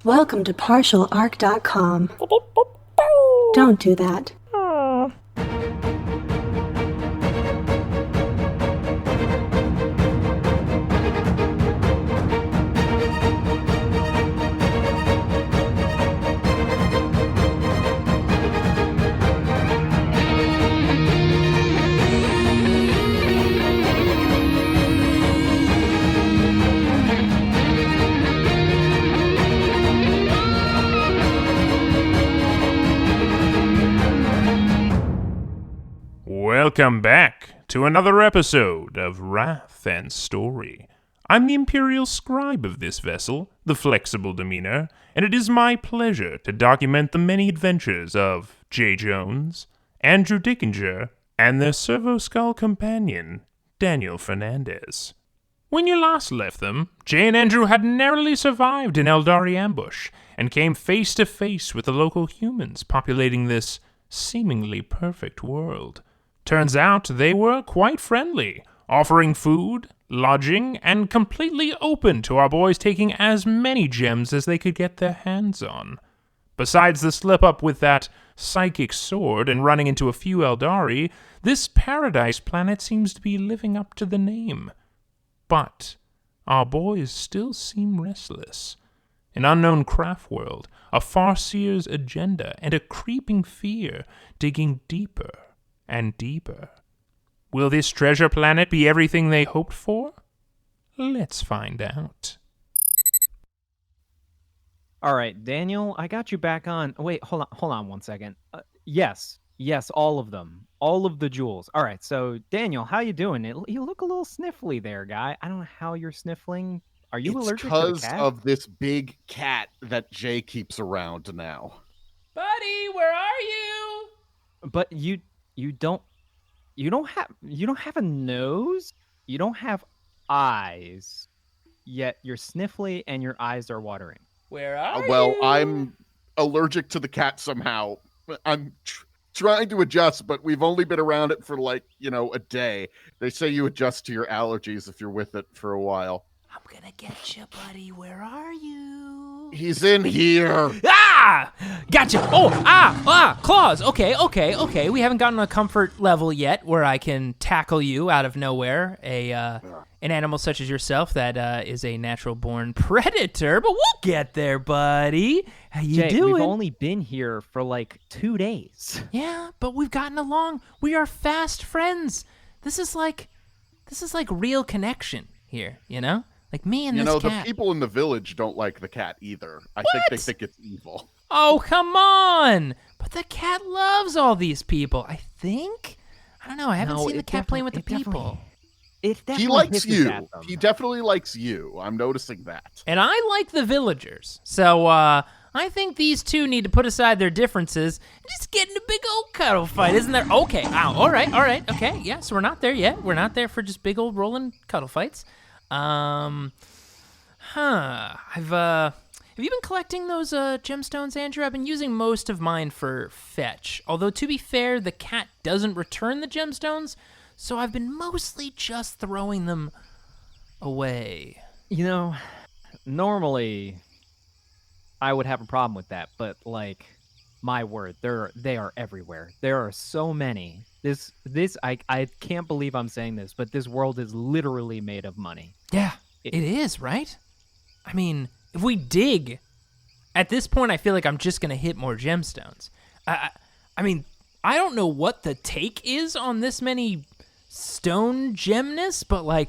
Welcome to partialarc.com. Don't do that. Welcome back to another episode of Wrath and Story. I'm the Imperial Scribe of this vessel, the Flexible Demeanor, and it is my pleasure to document the many adventures of Jay Jones, Andrew Dickinger, and their Servo-Skull companion, Daniel Fernandez. When you last left them, Jay and Andrew had narrowly survived an Aeldari ambush and came face to face with the local humans populating this seemingly perfect world. Turns out they were quite friendly, offering food, lodging, and completely open to our boys taking as many gems as they could get their hands on. Besides the slip-up with that psychic sword and running into a few Aeldari, this paradise planet seems to be living up to the name. But our boys still seem restless. An unknown craft world, a Farseer's agenda, and a creeping fear digging deeper and deeper. Will this treasure planet be everything they hoped for? Let's find out. All right, Daniel, I got you back on. Wait, hold on 1 second. Yes, all of them. All of the jewels. All right, so Daniel, how you doing? You look a little sniffly there, guy. I don't know how you're sniffling. Are you allergic to the cat? It's because of this big cat that Jay keeps around now. Buddy, where are you? But you don't have a nose. You don't have eyes. Yet you're sniffly and your eyes are watering. Where are Well, you? I'm allergic to the cat somehow. I'm trying to adjust, but we've only been around it for a day. They say you adjust to your allergies if you're with it for a while. I'm gonna get you, buddy. Where are you? He's in here. Ah! Gotcha! Claws! Okay. We haven't gotten a comfort level yet where I can tackle you out of nowhere. An animal such as yourself that is a natural-born predator, but we'll get there, buddy. How you doing? We've only been here for 2 days. Yeah, but we've gotten along. We are fast friends. This is like real connection here, you know? Like me and this cat. The people in the village don't like the cat either. I think they think it's evil. Oh, come on! But the cat loves all these people, I think. I don't know. I haven't seen the cat playing with the people. He likes you. He definitely likes you. I'm noticing that. And I like the villagers. So, I think these two need to put aside their differences and just get in a big old cuddle fight, isn't there? Okay, all right, okay. Yeah, so we're not there yet. We're not there for just big old rolling cuddle fights. Have you been collecting those gemstones, Andrew? I've been using most of mine for fetch. Although, to be fair, the cat doesn't return the gemstones, so I've been mostly just throwing them away. Normally, I would have a problem with that, but my word, they are everywhere. There are so many. I can't believe I'm saying this, but this world is literally made of money. Yeah, it is, right? I mean, if we dig, at this point, I feel like I'm just going to hit more gemstones. I mean, I don't know what the take is on this many stone gemness, but, we're going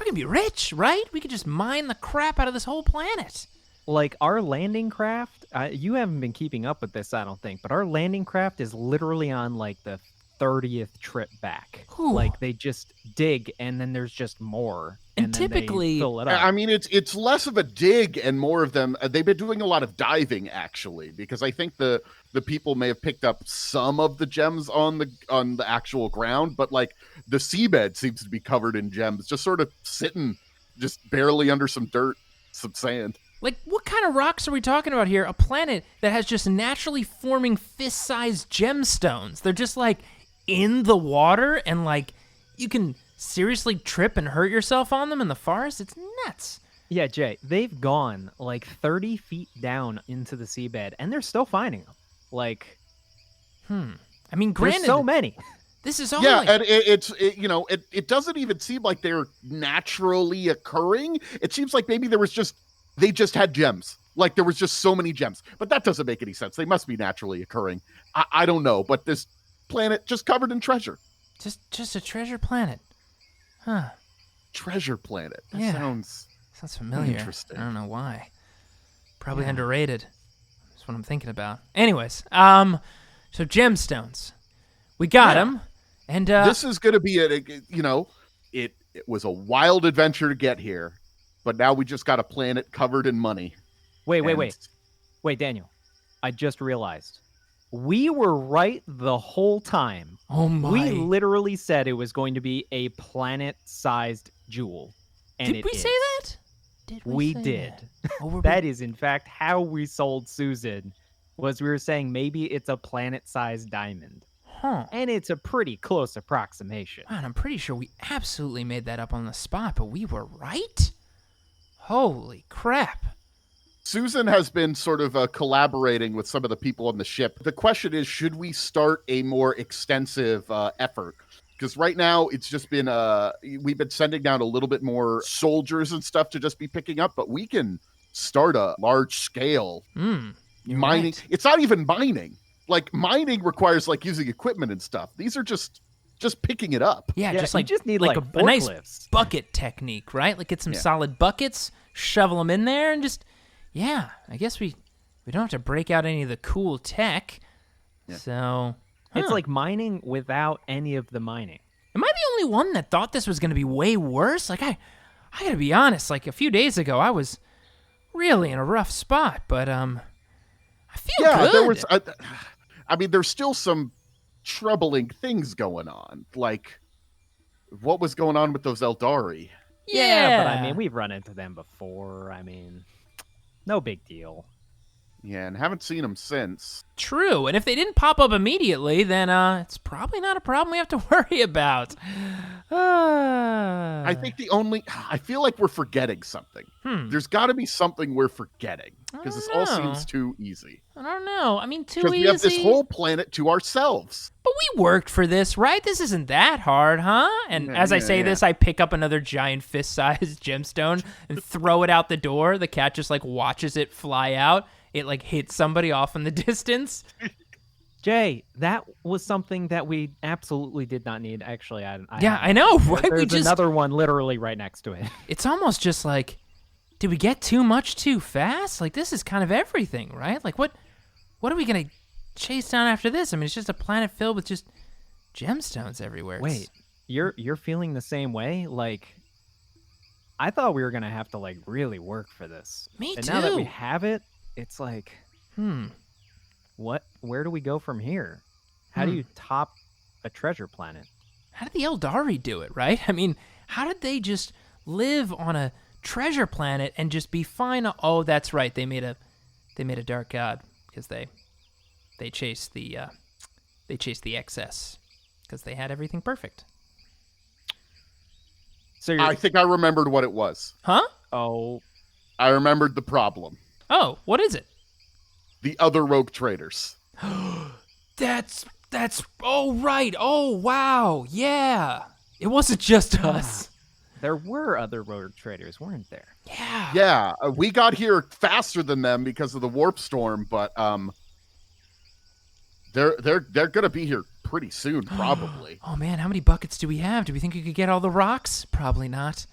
to be rich, right? We could just mine the crap out of this whole planet. Our landing craft, you haven't been keeping up with this, I don't think, but our landing craft is literally on, the 30th trip back. Ooh. They just dig, and then there's just more. And typically, they fill it up. I mean, it's less of a dig and more of them. They've been doing a lot of diving, actually, because I think the people may have picked up some of the gems on the actual ground, but the seabed seems to be covered in gems, just sort of sitting just barely under some dirt, some sand. What kind of rocks are we talking about here? A planet that has just naturally forming fist-sized gemstones. They're just in the water, and you can seriously trip and hurt yourself on them in the forest. It's nuts. Yeah, Jay, they've gone like 30 feet down into the seabed, and they're still finding them. Like, I mean, there's granted, so many. this is all Yeah, like, and it doesn't even seem like they're naturally occurring. It seems like maybe they just had gems. Like there was just so many gems. But that doesn't make any sense. They must be naturally occurring. I don't know, but this planet just covered in treasure. just a treasure planet. Huh. Treasure planet. That Yeah. sounds Familiar. Interesting. I don't know why. Probably underrated. That's what I'm thinking about. Anyways, so gemstones. We got them. And this is going to be it was a wild adventure to get here, but now we just got a planet covered in money. Wait, Daniel. I just realized. We were right the whole time. oh my. We literally said it was going to be a planet-sized jewel. And Did we it say is. that? Did We say did. that? Oh, we're That is, in fact, how we sold Susan. Was we were saying maybe it's a planet-sized diamond. Huh. And it's a pretty close approximation. Man, I'm pretty sure we absolutely made that up on the spot, but we were right? Holy crap. Susan has been sort of collaborating with some of the people on the ship. The question is, should we start a more extensive effort? Because right now it's just been we've been sending down a little bit more soldiers and stuff to just be picking up, but we can start a large scale You're mining. right. It's not even mining. Like mining requires like using equipment and stuff. These are just picking it up. Yeah, Yeah, just you like just need, like like, a nice forklifts. bucket technique, right? Like get some Yeah. solid buckets, shovel them in there, and just I guess we don't have to break out any of the cool tech. Yeah. So It's huh. like mining without any of the mining. Am I the only one that thought this was going to be way worse? Like I got to be honest. Like a few days ago, I was really in a rough spot, but I feel Yeah, good. there was. I mean, there's still some troubling things going on. Like, what was going on with those Eldari? yeah, But I mean, we've run into them before. I mean, no big deal. Yeah, and haven't seen them since. True, and if they didn't pop up immediately, then it's probably not a problem we have to worry about. I think I feel like we're forgetting something. There's got to be something we're forgetting because this all know. seems too easy. I don't know. I mean, too Because easy. we have this whole planet to ourselves. But we worked for this, right? This isn't that hard, huh? And Yeah, as I yeah, say yeah. this, I pick up another giant fist-sized gemstone and throw it out the door. The cat just like watches it fly out. It like hits somebody off in the distance. Jay, that was something that we absolutely did not need. Actually, I I know, right? There's We just another one literally right next to it. it's almost just like, did we get too much too fast? Like this is kind of everything, right? Like what are we gonna chase down after this? I mean, it's just a planet filled with just gemstones everywhere. Wait, you're feeling the same way? Like, I thought we were gonna have to like really work for this. Me and now that we too. have it, it's like, where do we go from here? How do you top a treasure planet? How did the Aeldari do it, right? I mean, how did they just live on a treasure planet and just be fine? Oh, that's right. They made a dark god because they chased the excess because they had everything perfect. So you're, I think I remembered what it was. Huh? oh, I remembered the problem. Oh, what is it? The other rogue traders. That's oh right. Oh wow. Yeah. It wasn't just us. there were other rogue traders, weren't there? Yeah. Yeah, we got here faster than them because of the warp storm, but they're gonna be here pretty soon, probably. Oh man, how many buckets do we have? Do we think we could get all the rocks? Probably not.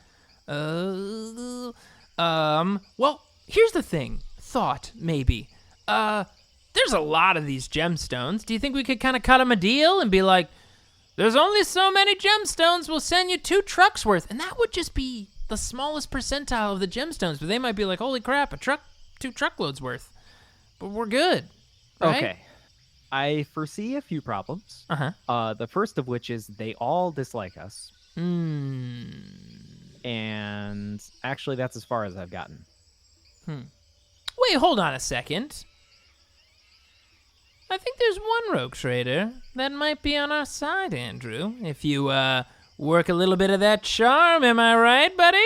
Well, here's the thing. Thought, maybe. There's a lot of these gemstones. Do you think we could kind of cut them a deal and be like, there's only so many gemstones, we'll send you 2 trucks worth? And that would just be the smallest percentile of the gemstones, but they might be like, holy crap, 2 truckloads worth. But we're good, right? Okay. I foresee a few problems. Uh-huh. The first of which is they all dislike us. Hmm. And actually, that's as far as I've gotten. Wait, hold on a second. I think there's one rogue trader that might be on our side, Andrew. If you, work a little bit of that charm, am I right, buddy?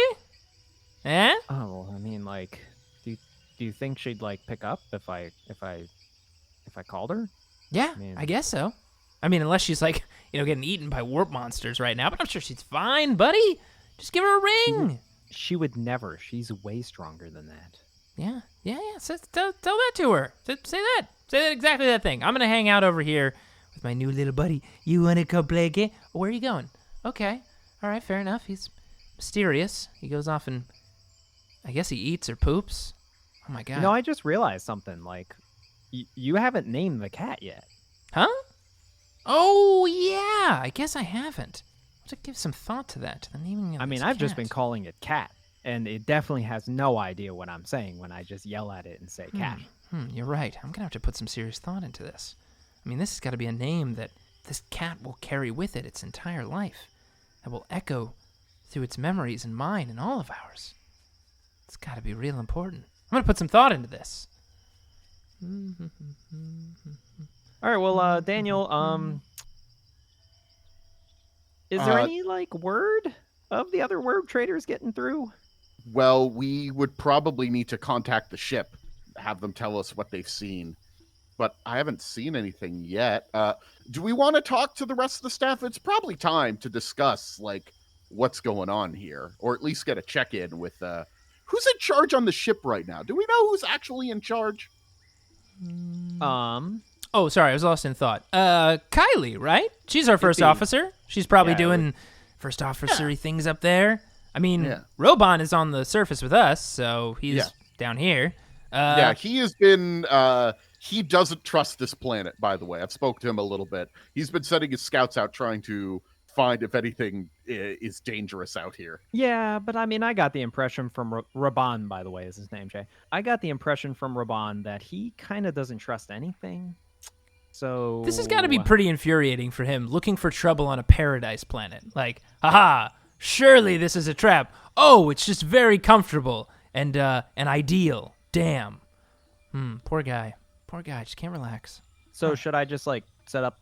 Eh? Oh, I mean, like, do you think she'd like pick up if I called her? Yeah, Man. I guess so. I mean, unless she's like, getting eaten by warp monsters right now, but I'm sure she's fine, buddy. Just give her a ring. She would never. She's way stronger than that. Yeah. So, tell that to her. Say that exactly that thing. I'm gonna hang out over here with my new little buddy. You wanna come play a game? Where are you going? Okay. All right. Fair enough. He's mysterious. He goes off and I guess he eats or poops. Oh my god. I just realized something. Like, you haven't named the cat yet. Huh? Oh yeah. I guess I haven't. I'll have to give some thought to that. To the naming of I mean, this I've just cat. been calling it cat, and it definitely has no idea what I'm saying when I just yell at it and say cat. You're right. I'm going to have to put some serious thought into this. I mean, this has got to be a name that this cat will carry with it its entire life, that will echo through its memories and mine and all of ours. It's got to be real important. I'm going to put some thought into this. All right, well, Daniel, is there any, like, word of the other word traders getting through? Well, we would probably need to contact the ship, have them tell us what they've seen. But I haven't seen anything yet. Do we want to talk to the rest of the staff? It's probably time to discuss, like, what's going on here. Or at least get a check-in with, who's in charge on the ship right now? Do we know who's actually in charge? Oh, sorry, I was lost in thought. Kylie, right? She's our first officer. She's probably doing first officery things up there. I mean, Robon is on the surface with us, so he's down here. He has been, he doesn't trust this planet, by the way. I've spoke to him a little bit. He's been sending his scouts out trying to find if anything is dangerous out here. Yeah, but I mean, I got the impression from Raban, by the way, is his name, Jay. I got the impression from Raban that he kind of doesn't trust anything. So this has got to be pretty infuriating for him, looking for trouble on a paradise planet. Like, haha, surely this is a trap. Oh, it's just very comfortable and ideal. Damn. Poor guy. Poor guy. Just can't relax. So should I just, like, set up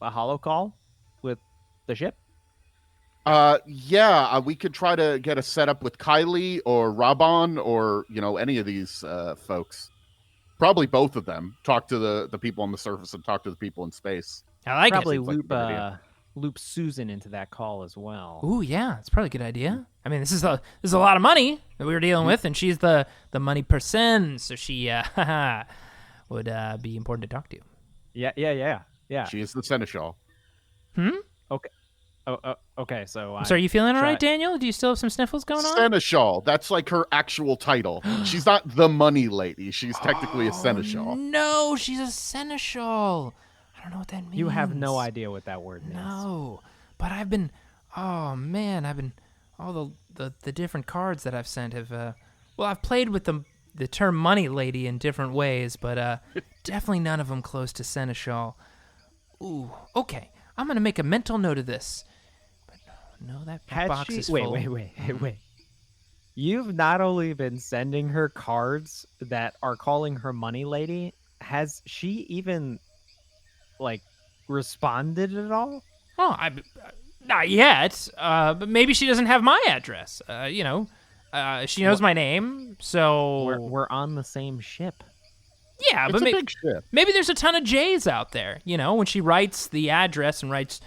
a holo call with the ship? We could try to get a setup with Kylie or Raban or, any of these folks. Probably both of them. Talk to the people on the surface and talk to the people in space. I like probably it. loop Susan into that call as well. Ooh, yeah, it's probably a good idea. I mean, this is a lot of money that we were dealing with, and she's the money person, so she would be important to talk to. Yeah. She is the seneschal. Okay. Okay. So, are you feeling all right, Daniel? Do you still have some sniffles going on? Seneschal. That's like her actual title. She's not the money lady. She's technically a seneschal. No, she's a seneschal. I don't know what that means. You have no idea what that word means. No, but I've been. Oh man, all the different cards that I've sent have. I've played with the term money lady in different ways, but definitely none of them close to seneschal. Ooh, okay. I'm gonna make a mental note of this. No, that box is full. Wait. You've not only been sending her cards that are calling her money lady, has she even, like, responded at all? Oh, not yet. But maybe she doesn't have my address. She knows my name, so we're on the same ship. Yeah, but big ship. Maybe there's a ton of J's out there. When she writes the address and writes,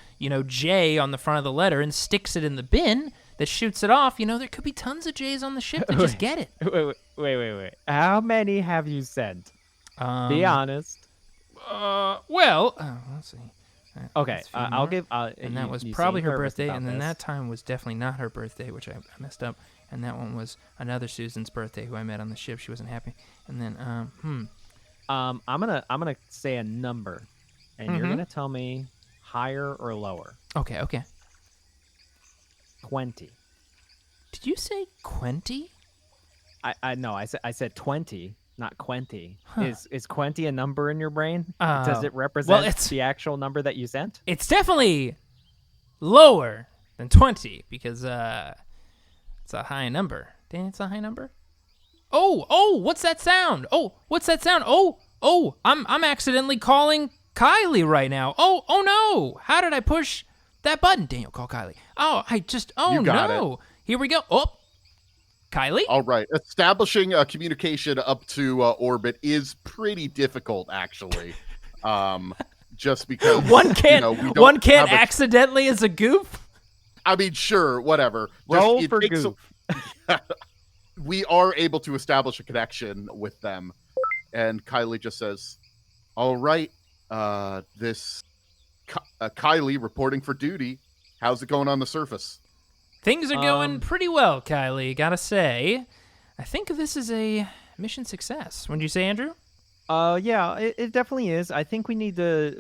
J on the front of the letter and sticks it in the bin that shoots it off, there could be tons of J's on the ship that just get it. Wait. How many have you sent? Be honest. Let's see. Okay, I'll give. And that was probably her birthday, and then that time was definitely not her birthday, which I messed up. And that one was another Susan's birthday, who I met on the ship. She wasn't happy. And then, I'm gonna say a number, and you're gonna tell me higher or lower. Okay. 20. Did you say 20? No, I said 20, not Quenty. Huh. Is Quenty a number in your brain? Does it represent the actual number that you sent? It's definitely lower than 20 because it's a high number. Dang, it's a high number. Oh, what's that sound? Oh, I'm accidentally calling Kylie right now. Oh no. How did I push that button? Daniel, call Kylie. You got it. Here we go. Oh, Kylie? All right. Establishing a communication up to orbit is pretty difficult, actually. Just because One can't we don't one can't have accidentally as a goof? I mean, sure, whatever. Roll it for takes goof. we are able to establish a connection with them, and Kylie just says, "All right, this Kylie reporting for duty. How's it going on the surface?" Things are going pretty well, Kylie, gotta say. I think this is a mission success. Wouldn't you say, Andrew? Yeah, it definitely is. I think we need to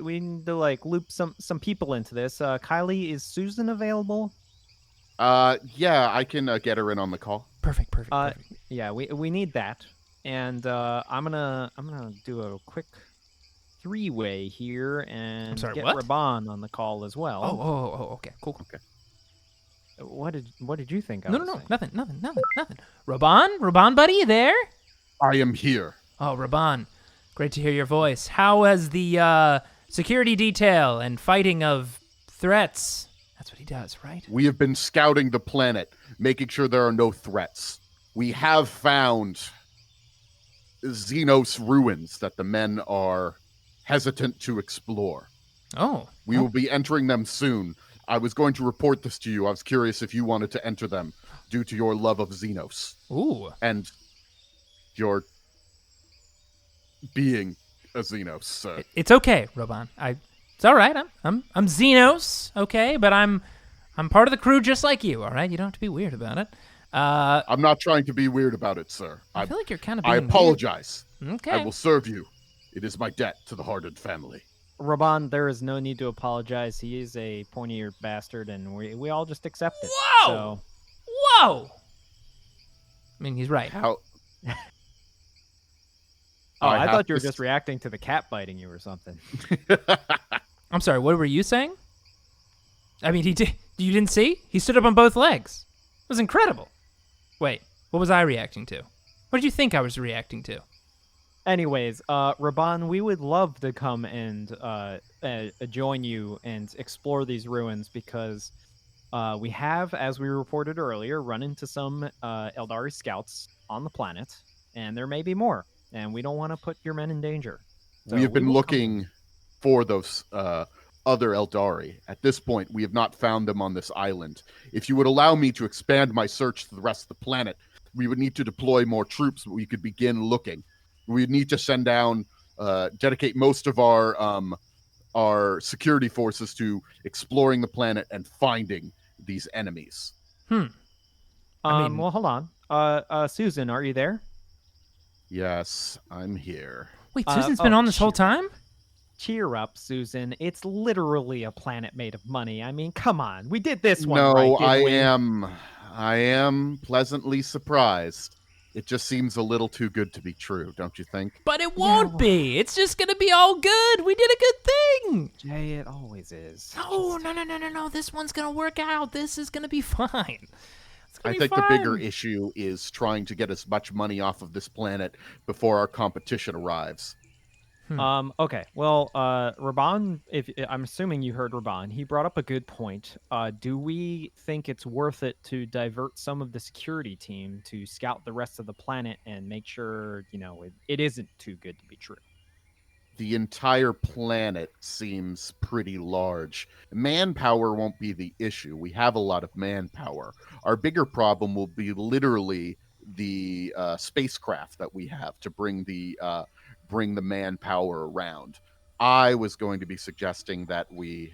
like loop some people into this. Kylie, is Susan available? Yeah, I can get her in on the call. Perfect. Yeah, we need that. And I'm gonna do a quick three-way here and I'm sorry, get what? Raban on the call as well. Oh, okay, cool. Okay. What did you think? No, nothing. Raban, buddy, you there? I am here. Oh, Raban, great to hear your voice. How has the security detail and fighting of threats? That's what he does, right? We have been scouting the planet, making sure there are no threats. We have found Xenos ruins that the men are hesitant to explore. Oh. We will be entering them soon. I was going to report this to you. I was curious if you wanted to enter them due to your love of Xenos. Ooh. And your being a Xenos, sir. It's okay, Raban. It's all right. I'm Xenos, okay, but I'm part of the crew just like you, all right? You don't have to be weird about it. I'm not trying to be weird about it, sir. I feel like you're kind of being I apologize. weird. Okay. I will serve you. It is my debt to the Hardened family. Raban, there is no need to apologize. He is a pointy-eared bastard, and we all just accept it. Whoa! So, Whoa! I mean, he's right. How? I have thought you were to just reacting to the cat biting you or something. I'm sorry, what were you saying? I mean, he did. You didn't see? He stood up on both legs. It was incredible. Wait, what was I reacting to? What did you think I was reacting to? Anyways, Raban, we would love to come and join you and explore these ruins because we have, as we reported earlier, run into some Aeldari scouts on the planet, and there may be more, and we don't want to put your men in danger. So we have been will looking for those other Aeldari. At this point, we have not found them on this island. If you would allow me to expand my search to the rest of the planet, we would need to deploy more troops, but we could begin looking. We would need to send down, dedicate most of our security forces to exploring the planet and finding these enemies. I mean- Well, hold on. Susan, are you there? Yes, I'm here. Wait, Susan's been on this whole shoot. time? Cheer up, Susan. It's literally a planet made of money. I mean, come on. We did this one No, right, didn't we? I am pleasantly surprised. It just seems a little too good to be true, don't you think? But it won't be. It's just gonna be all good. We did a good thing. Jay, it always is. No. This one's gonna work out. This is gonna be fine. It's gonna I be think fine. the bigger issue is trying to get as much money off of this planet before our competition arrives. Okay. Well, Raban, if I'm assuming you heard Raban, he brought up a good point. Do we think it's worth it to divert some of the security team to scout the rest of the planet and make sure, it isn't too good to be true? The entire planet seems pretty large. Manpower won't be the issue. We have a lot of manpower. Our bigger problem will be literally the spacecraft that we have to bring the manpower around. I was going to be suggesting that we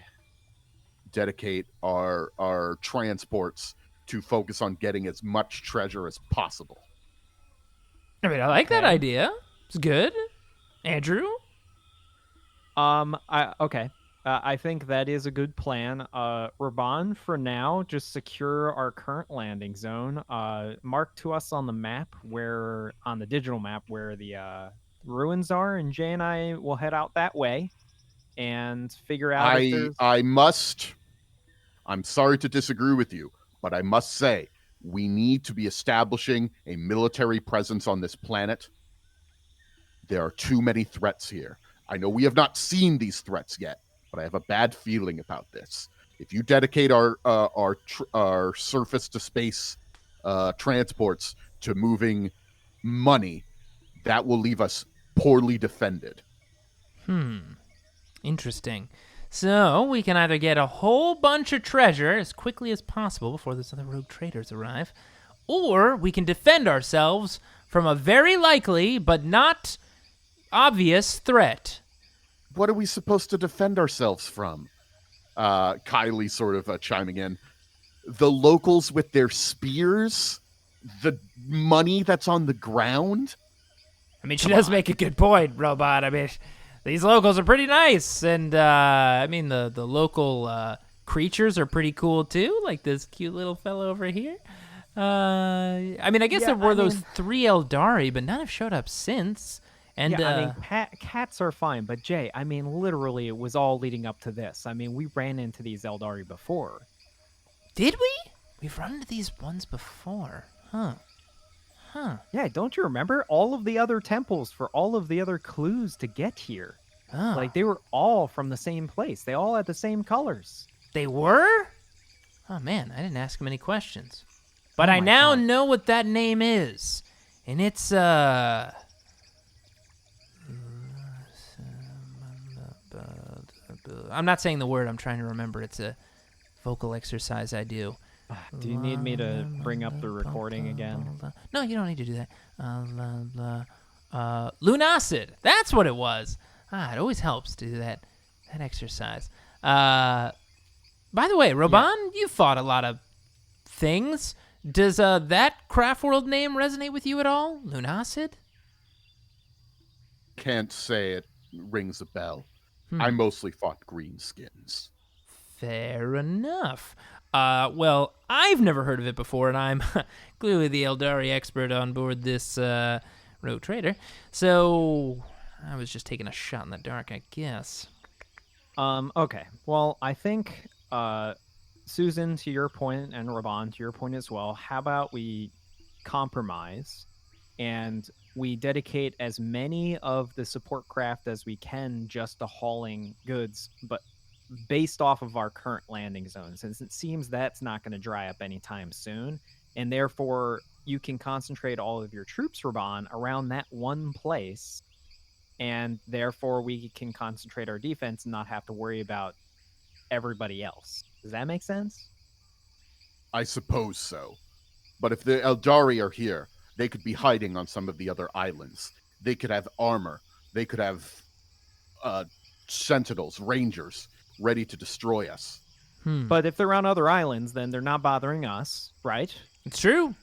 dedicate our transports to focus on getting as much treasure as possible. I mean, I like that idea. It's good. Andrew? I think that is a good plan. Raban, for now, just secure our current landing zone. Mark to us on the map on the digital map where the ruins are, and Jay and I will head out that way and figure out if there's... I'm sorry to disagree with you, but I must say we need to be establishing a military presence on this planet. There are too many threats here. I know we have not seen these threats yet, but I have a bad feeling about this. If you dedicate our surface to space transports to moving money, that will leave us poorly defended. Interesting. So we can either get a whole bunch of treasure as quickly as possible before those other rogue traders arrive, or we can defend ourselves from a very likely but not obvious threat. What are we supposed to defend ourselves from? Kylie sort of chiming in. The locals with their spears? The money that's on the ground? I mean, she does make a good point, Robot. I mean, these locals are pretty nice, and I mean, the local creatures are pretty cool too, like this cute little fellow over here. I mean, I guess there were those 3 Aeldari, but none have showed up since. And I mean, cats are fine, but Jay, I mean, literally, it was all leading up to this. I mean, we ran into these Aeldari before. Did we? We've run into these ones before, huh? Yeah, don't you remember all of the other temples for all of the other clues to get here? Oh. Like, they were all from the same place. They all had the same colors. They were? Oh man, I didn't ask him any questions. But I my now God. know what that name is. And it's I'm not saying the word, I'm trying to remember. It's a vocal exercise I do. Do you need me to bring up the recording again? No, you don't need to do that. Lunacid. That's what it was. It always helps to do that exercise. By the way, Roban, you fought a lot of things. Does that craft world name resonate with you at all? Lunacid? Can't say it rings a bell. I mostly fought greenskins. Fair enough. Well, I've never heard of it before, and I'm clearly the Aeldari expert on board this rogue trader. So I was just taking a shot in the dark, I guess. Okay. Well, I think, Susan, to your point, and Raban, to your point as well, how about we compromise and we dedicate as many of the support craft as we can just to hauling goods, but based off of our current landing zone, since it seems that's not going to dry up anytime soon, and therefore you can concentrate all of your troops, Raban, around that one place, and therefore we can concentrate our defense and not have to worry about everybody else. Does that make sense? I suppose so. But if the Aeldari are here, they could be hiding on some of the other islands. They could have armor. They could have sentinels, rangers, ready to destroy us. But if they're on other islands, then they're not bothering us, right? It's true.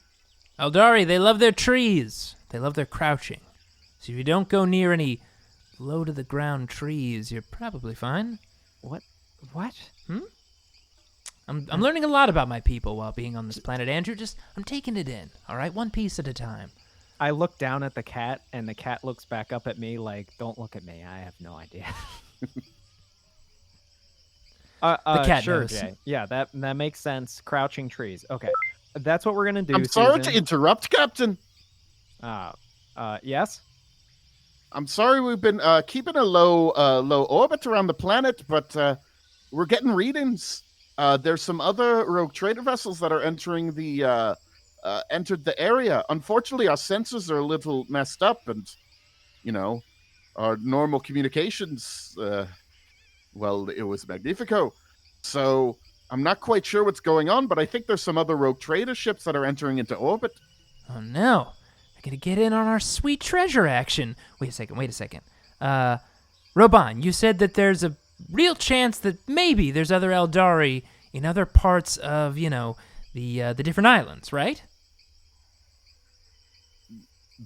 Aeldari, they love their trees. They love their crouching. So if you don't go near any low-to-the-ground trees, you're probably fine. What? I'm learning a lot about my people while being on this planet, Andrew. I'm taking it in, all right? One piece at a time. I look down at the cat, and the cat looks back up at me like, don't look at me. I have no idea. The cat sure, knows. Jay. Yeah, that makes sense. Crouching trees. Okay. That's what we're going to do, I'm sorry to Susan. interrupt, Captain. Yes? I'm sorry we've been keeping a low orbit around the planet, but we're getting readings. There's some other rogue trader vessels that are entering entered the area. Unfortunately, our sensors are a little messed up, and our normal communications. Well, it was Magnifico. So I'm not quite sure what's going on, but I think there's some other rogue trader ships that are entering into orbit. Oh, no. I gotta get in on our sweet treasure action. Wait a second. Roban, you said that there's a real chance that maybe there's other Aeldari in other parts of, the different islands, right?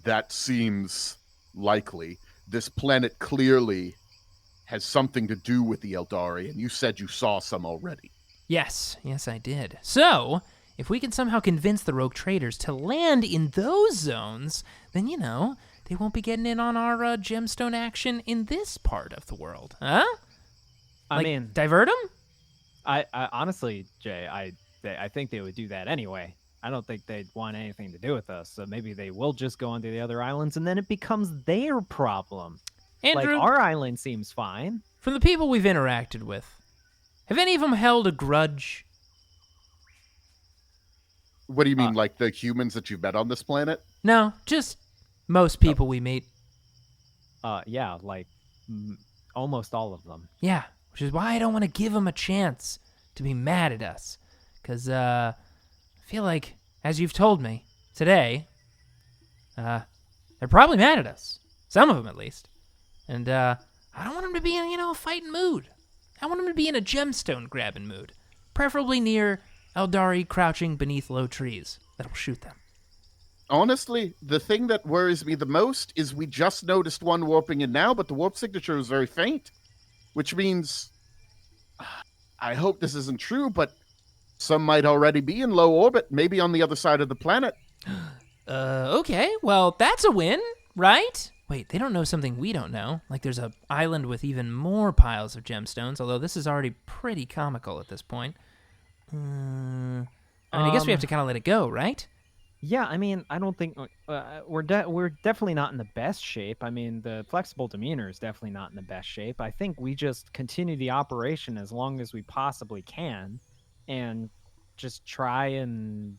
That seems likely. This planet clearly has something to do with the Aeldari, and you said you saw some already. Yes, I did. So, if we can somehow convince the rogue traders to land in those zones, then, they won't be getting in on our gemstone action in this part of the world. Huh? I mean, divert them? I honestly, Jay, I think they would do that anyway. I don't think they'd want anything to do with us, so maybe they will just go onto the other islands, and then it becomes their problem. Andrew, Like, our island seems fine. from the people we've interacted with, have any of them held a grudge? What do you mean, like the humans that you've met on this planet? No, just most people we meet. Yeah, like almost all of them. Yeah, which is why I don't want to give them a chance to be mad at us. Because I feel like, as you've told me today, they're probably mad at us. Some of them, at least. And I don't want them to be in, a fighting mood. I want them to be in a gemstone grabbing mood. Preferably near Aeldari crouching beneath low trees that'll shoot them. Honestly, the thing that worries me the most is we just noticed one warping in now, but the warp signature is very faint. Which means, I hope this isn't true, but some might already be in low orbit, maybe on the other side of the planet. Okay, well, that's a win, right? Wait, they don't know something we don't know. Like there's an island with even more piles of gemstones, although this is already pretty comical at this point. I guess we have to kind of let it go, right? Yeah, I mean, I don't think we're definitely not in the best shape. I mean, the flexible demeanor is definitely not in the best shape. I think we just continue the operation as long as we possibly can, and just try and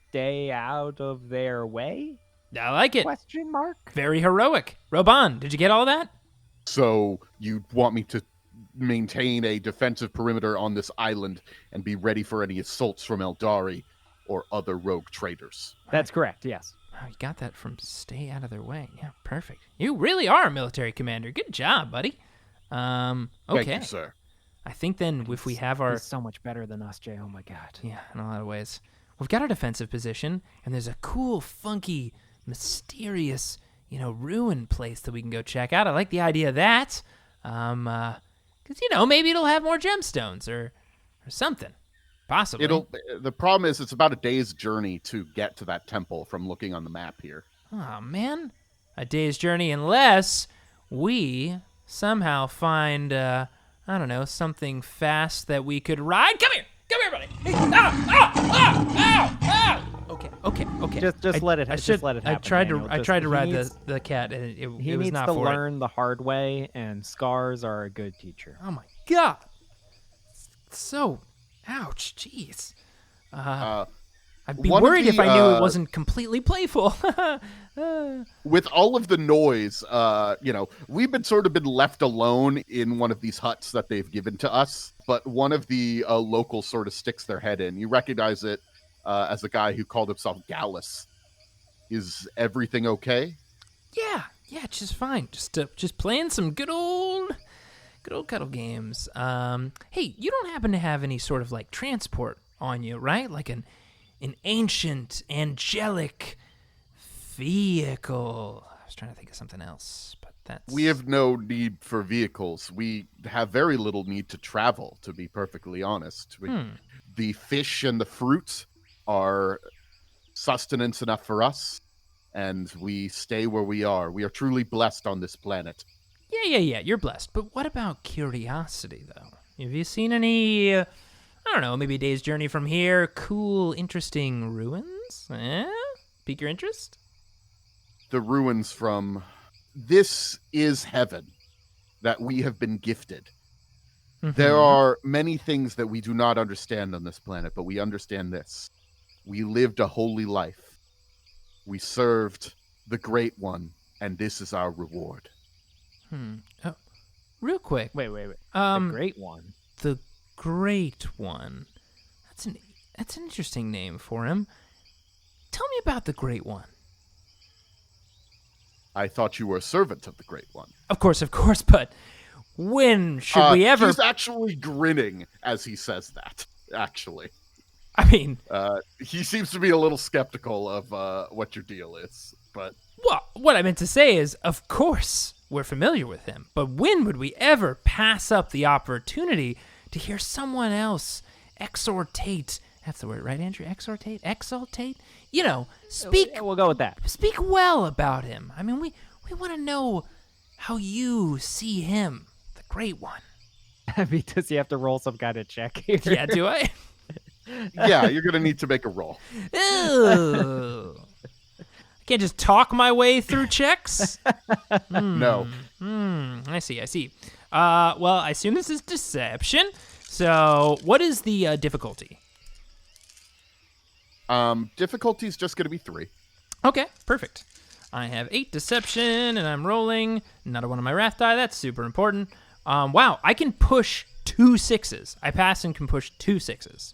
stay out of their way. I like it. Question mark? Very heroic. Roban, did you get all of that? So you want me to maintain a defensive perimeter on this island and be ready for any assaults from Aeldari or other rogue traders? That's correct, yes. Wow, you got that from stay out of their way. Yeah, perfect. You really are a military commander. Good job, buddy. Okay. Thank you, sir. I think then if we have our... He's so much better than us, Jay. Oh, my God. Yeah, in a lot of ways. We've got our defensive position, and there's a cool, funky, mysterious, ruin place that we can go check out. I like the idea of that. Because, maybe it'll have more gemstones or something. Possibly. The problem is it's about a day's journey to get to that temple from looking on the map here. Oh, man. A day's journey unless we somehow find, something fast that we could ride. Come here, buddy. Hey, ow. Okay. Just let it happen. Just let it happen. I tried to ride the cat, and it was not for it. He needs to learn the hard way, and scars are a good teacher. Oh my God! So, ouch, jeez. I'd be worried if I knew it wasn't completely playful. With all of the noise, we've been left alone in one of these huts that they've given to us. But one of the locals sort of sticks their head in. You recognize it as a guy who called himself Gallus. Is everything okay? Yeah, just fine. Just playing some good old cuddle games. Hey, you don't happen to have any sort of like transport on you, right? Like an ancient, angelic vehicle. I was trying to think of something else, but that's... We have no need for vehicles. We have very little need to travel, to be perfectly honest. The fish and the fruit are sustenance enough for us, and we stay where we are. We are truly blessed on this planet. Yeah, you're blessed. But what about curiosity, though? Have you seen any... maybe a day's journey from here. Cool, interesting ruins? Pique your interest? The ruins from... This is heaven that we have been gifted. Mm-hmm. There are many things that we do not understand on this planet, but we understand this. We lived a holy life. We served the Great One, and this is our reward. Oh, real quick. Wait. The Great One? The Great One. That's an interesting name for him. Tell me about the Great One. I thought you were a servant of the Great One. Of course, but when should we ever... He's actually grinning as he says that, actually. I mean... he seems to be a little skeptical of what your deal is, but... Well, what I meant to say is, of course, we're familiar with him, but when would we ever pass up the opportunity to hear someone else exhortate... That's the word, right, Andrew? Exhortate? Speak... Yeah, we'll go with that. Speak well about him. I mean, we want to know how you see him, the Great One. Does he have to roll some kind of check here? Yeah, do I? Yeah, you're going to need to make a roll. Ew. I can't just talk my way through checks? No. I see. Well, I assume this is deception. So, what is the difficulty? Difficulty's just going to be 3. Okay, perfect. I have 8 deception, and I'm rolling another one of my wrath die. That's super important. Wow, I can push 2 6s. I pass and can push 2 6s.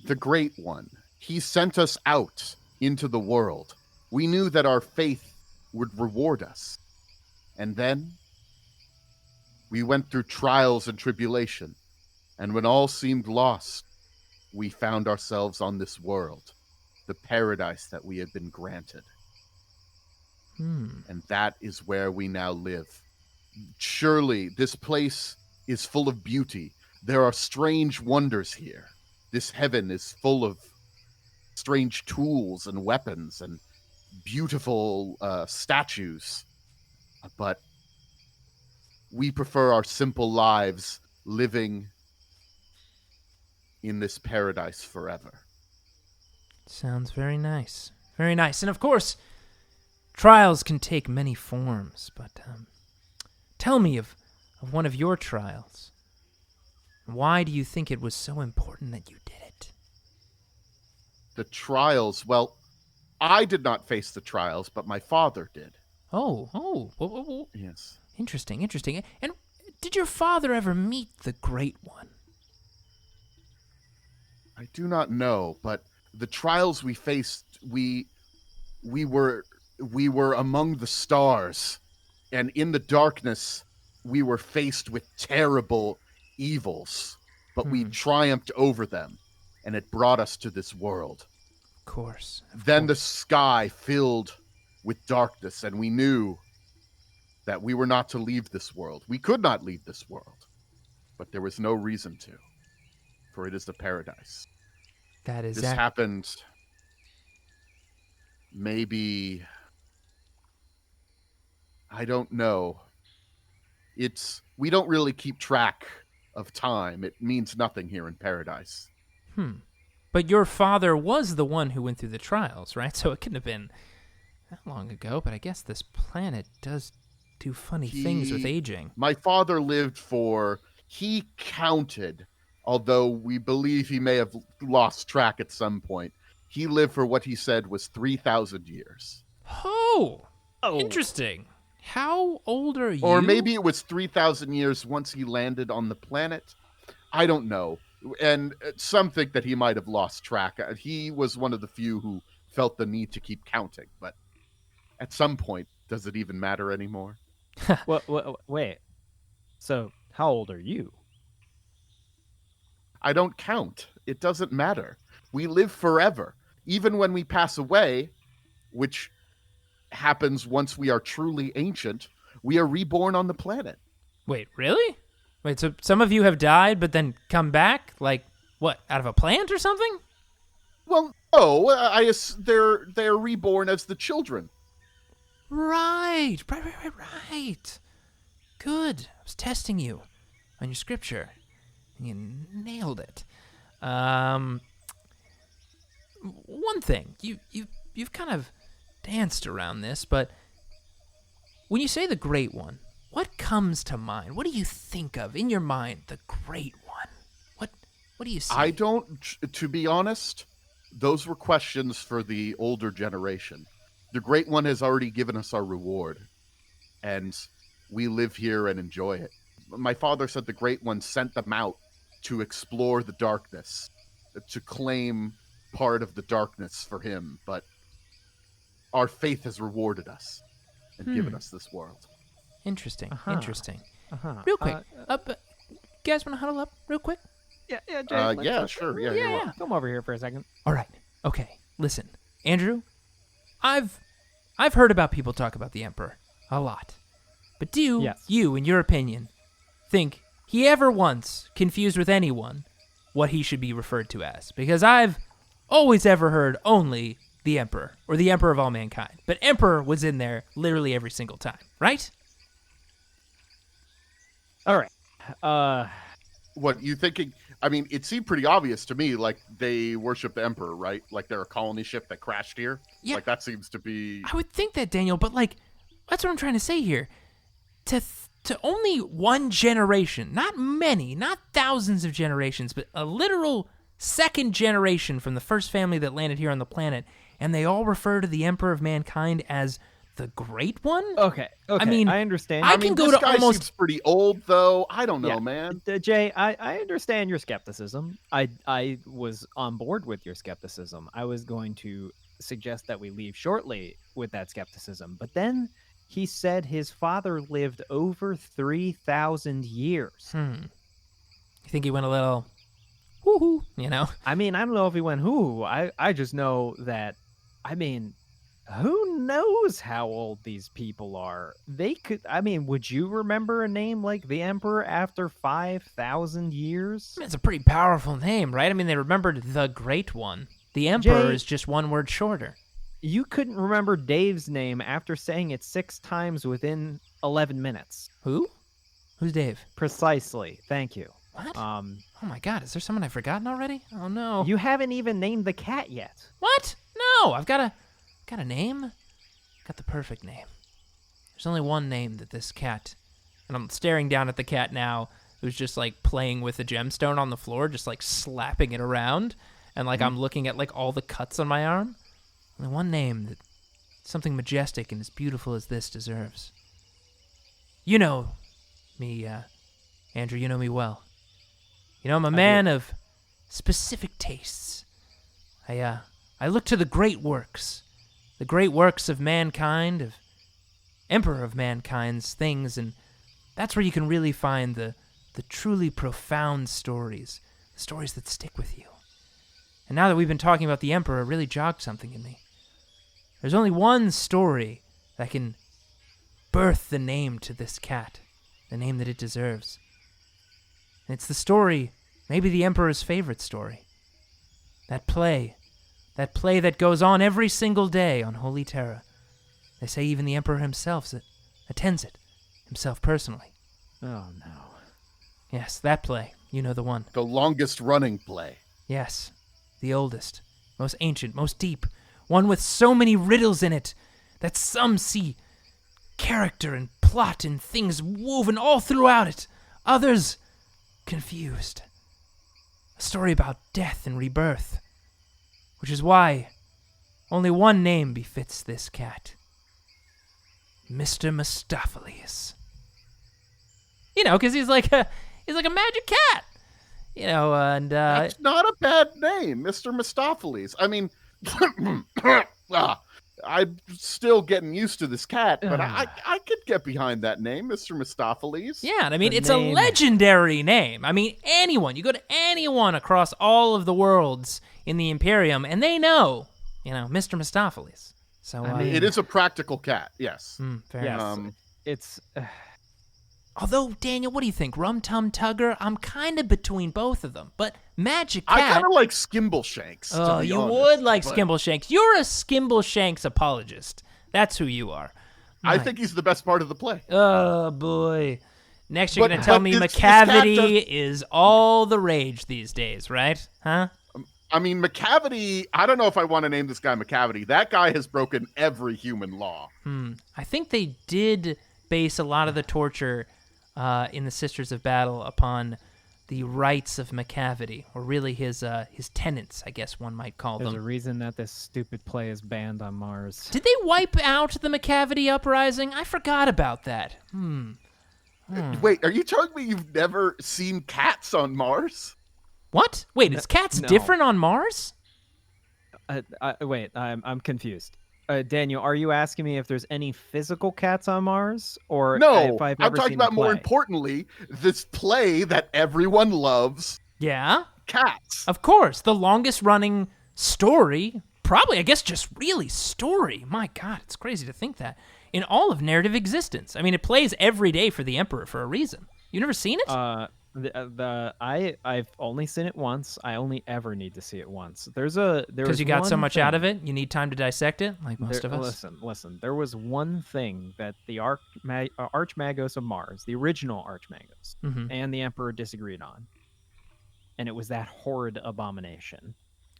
The Great One, he sent us out into the world. We knew that our faith would reward us. And then we went through trials and tribulation. And when all seemed lost, we found ourselves on this world, the paradise that we had been granted. And that is where we now live. Surely this place is full of beauty. There are strange wonders here. This heaven is full of strange tools and weapons and beautiful statues. But we prefer our simple lives living in this paradise forever. Sounds very nice. Very nice. And of course, trials can take many forms, but tell me of one of your trials. Why do you think it was so important that you did it? The trials, well, I did not face the trials, but my father did. Oh. Yes. Interesting. And did your father ever meet the Great One? I do not know, but the trials we faced, we were among the stars, and in the darkness, we were faced with terrible evils, but we triumphed over them, and it brought us to this world. Of course. Then the sky filled with darkness, and we knew that we were not to leave this world. We could not leave this world, but there was no reason to, for it is the paradise. That is This happened maybe, I don't know. We don't really keep track of time. It means nothing here in paradise. But your father was the one who went through the trials, right? So it couldn't have been that long ago, but I guess this planet does do funny things with aging. My father lived he counted, although we believe he may have lost track at some point. He lived for what he said was 3,000 years. Oh, interesting. How old are you? Or maybe it was 3,000 years once he landed on the planet. I don't know. And some think that he might have lost track. He was one of the few who felt the need to keep counting. But at some point, does it even matter anymore? Wait. So, how old are you? I don't count. It doesn't matter. We live forever. Even when we pass away, which happens once we are truly ancient, we are reborn on the planet. Wait, really? Wait, so some of you have died but then come back? Like, what, out of a plant or something? Well, no. They're reborn as the children. Right. Good. I was testing you on your scripture, and you nailed it. One thing, you've kind of danced around this, but when you say the Great One, what comes to mind? What do you think of in your mind, the Great One? What do you see? I don't, to be honest, those were questions for the older generation. The Great One has already given us our reward, and we live here and enjoy it. My father said the Great One sent them out to explore the darkness, to claim part of the darkness for him, but our faith has rewarded us and given us this world. Interesting. Real quick, you guys want to huddle up real quick? Yeah, Jay. Yeah, sure. Yeah. Come over here for a second. All right. Okay. Listen, Andrew, I've heard about people talk about the Emperor a lot. But do you, in your opinion, think he ever once confused with anyone what he should be referred to as? Because I've always ever heard only the Emperor, or the Emperor of all mankind. But Emperor was in there literally every single time, right? All right. What, you thinking? I mean, it seemed pretty obvious to me, like they worship the Emperor, right? Like they're a colony ship that crashed here. Yeah. Like that seems to be... I would think that, Daniel, but like, that's what I'm trying to say here. To only one generation, not many, not thousands of generations, but a literal second generation from the first family that landed here on the planet, and they all refer to the Emperor of Mankind as the Great One? Okay. I mean, I understand. I can go this to guy almost... seems pretty old, though. I don't know, Yeah. man. Jay, I understand your skepticism. I was on board with your skepticism. I was going to suggest that we leave shortly with that skepticism. But then he said his father lived over 3,000 years. You think he went a little... woohoo, you know? I mean, I don't know if he went whoo. I just know that, I mean, who knows how old these people are? They could, I mean, would you remember a name like the Emperor after 5,000 years? It's a pretty powerful name, right? I mean, they remembered the Great One. The Emperor Jay- is just one word shorter. You couldn't remember Dave's name after saying it 6 times within 11 minutes. Who? Who's Dave? Precisely. Thank you. What? Oh my God, is there someone I've forgotten already? Oh no. You haven't even named the cat yet. What? No, I've got a name. Got the perfect name. There's only one name that this cat, and I'm staring down at the cat now, who's just like playing with a gemstone on the floor, just like slapping it around, and like I'm looking at like all the cuts on my arm. Only one name that something majestic and as beautiful as this deserves. You know me, Andrew, you know me well. You know, I'm a man of specific tastes. I look to the great works of mankind, of Emperor of Mankind's things, and that's where you can really find the truly profound stories, the stories that stick with you. And now that we've been talking about the Emperor, it really jogged something in me. There's only one story that can birth the name to this cat, the name that it deserves. And it's the story, maybe the Emperor's favorite story. That play that goes on every single day on Holy Terra. They say even the Emperor himself attends it, himself personally. Oh, no. Yes, that play. You know the one. The longest running play. Yes, the oldest, most ancient, most deep. One with so many riddles in it that some see character and plot and things woven all throughout it. Others confused. A story about death and rebirth. Which is why only one name befits this cat. Mr. Mistopheles. You know, because he's like a magic cat. You know, and That's not a bad name, Mr. Mistopheles. I mean, I'm still getting used to this cat, but I could get behind that name, Mr. Mistopheles. yeah, and I mean, The it's name. a legendary name. I mean, anyone, you go to anyone across all of the worlds in the Imperium, and they know, Mr. Mistopheles. So, I mean, It is a practical cat, yes. fair Yes. enough. It's... Although, Daniel, what do you think? Rum Tum Tugger? I'm kind of between both of them, but Magic I Cat... kind of like Skimbleshanks, to Oh, be you honest, would like but Skimbleshanks. You're a Skimbleshanks apologist. That's who you are. I think he's the best part of the play. Oh, boy. Next, you're But- going to tell but me this cat McCavity is all the rage these days, right? Huh? I mean, McCavity, I don't know if I want to name this guy McCavity. That guy has broken every human law. I think they did base a lot of the torture in the Sisters of Battle upon the rights of McCavity, or really his tenants, I guess one might call There's a them. reason that this stupid play is banned on Mars. Did they wipe out the McCavity uprising? I forgot about that. Wait, are you telling me you've never seen cats on Mars? What? Wait, is cats no. different on Mars? Wait, I'm confused. Daniel, are you asking me if there's any physical cats on Mars, or No, if I've I'm ever talking seen the about more play? importantly, this play that everyone loves, Yeah, cats. of course. The longest running story, probably, I guess, just really story. My God, it's crazy to think that. In all of narrative existence. I mean, it plays every day for the Emperor for a reason. You never seen it? I've only seen it once. I only ever need to see it once. There Because you got so much out of it, you need time to dissect it, like most of us. Listen. There was one thing that the Archmagos of Mars, the original Archmagos, Mhm. and the Emperor disagreed on, and it was that horrid abomination.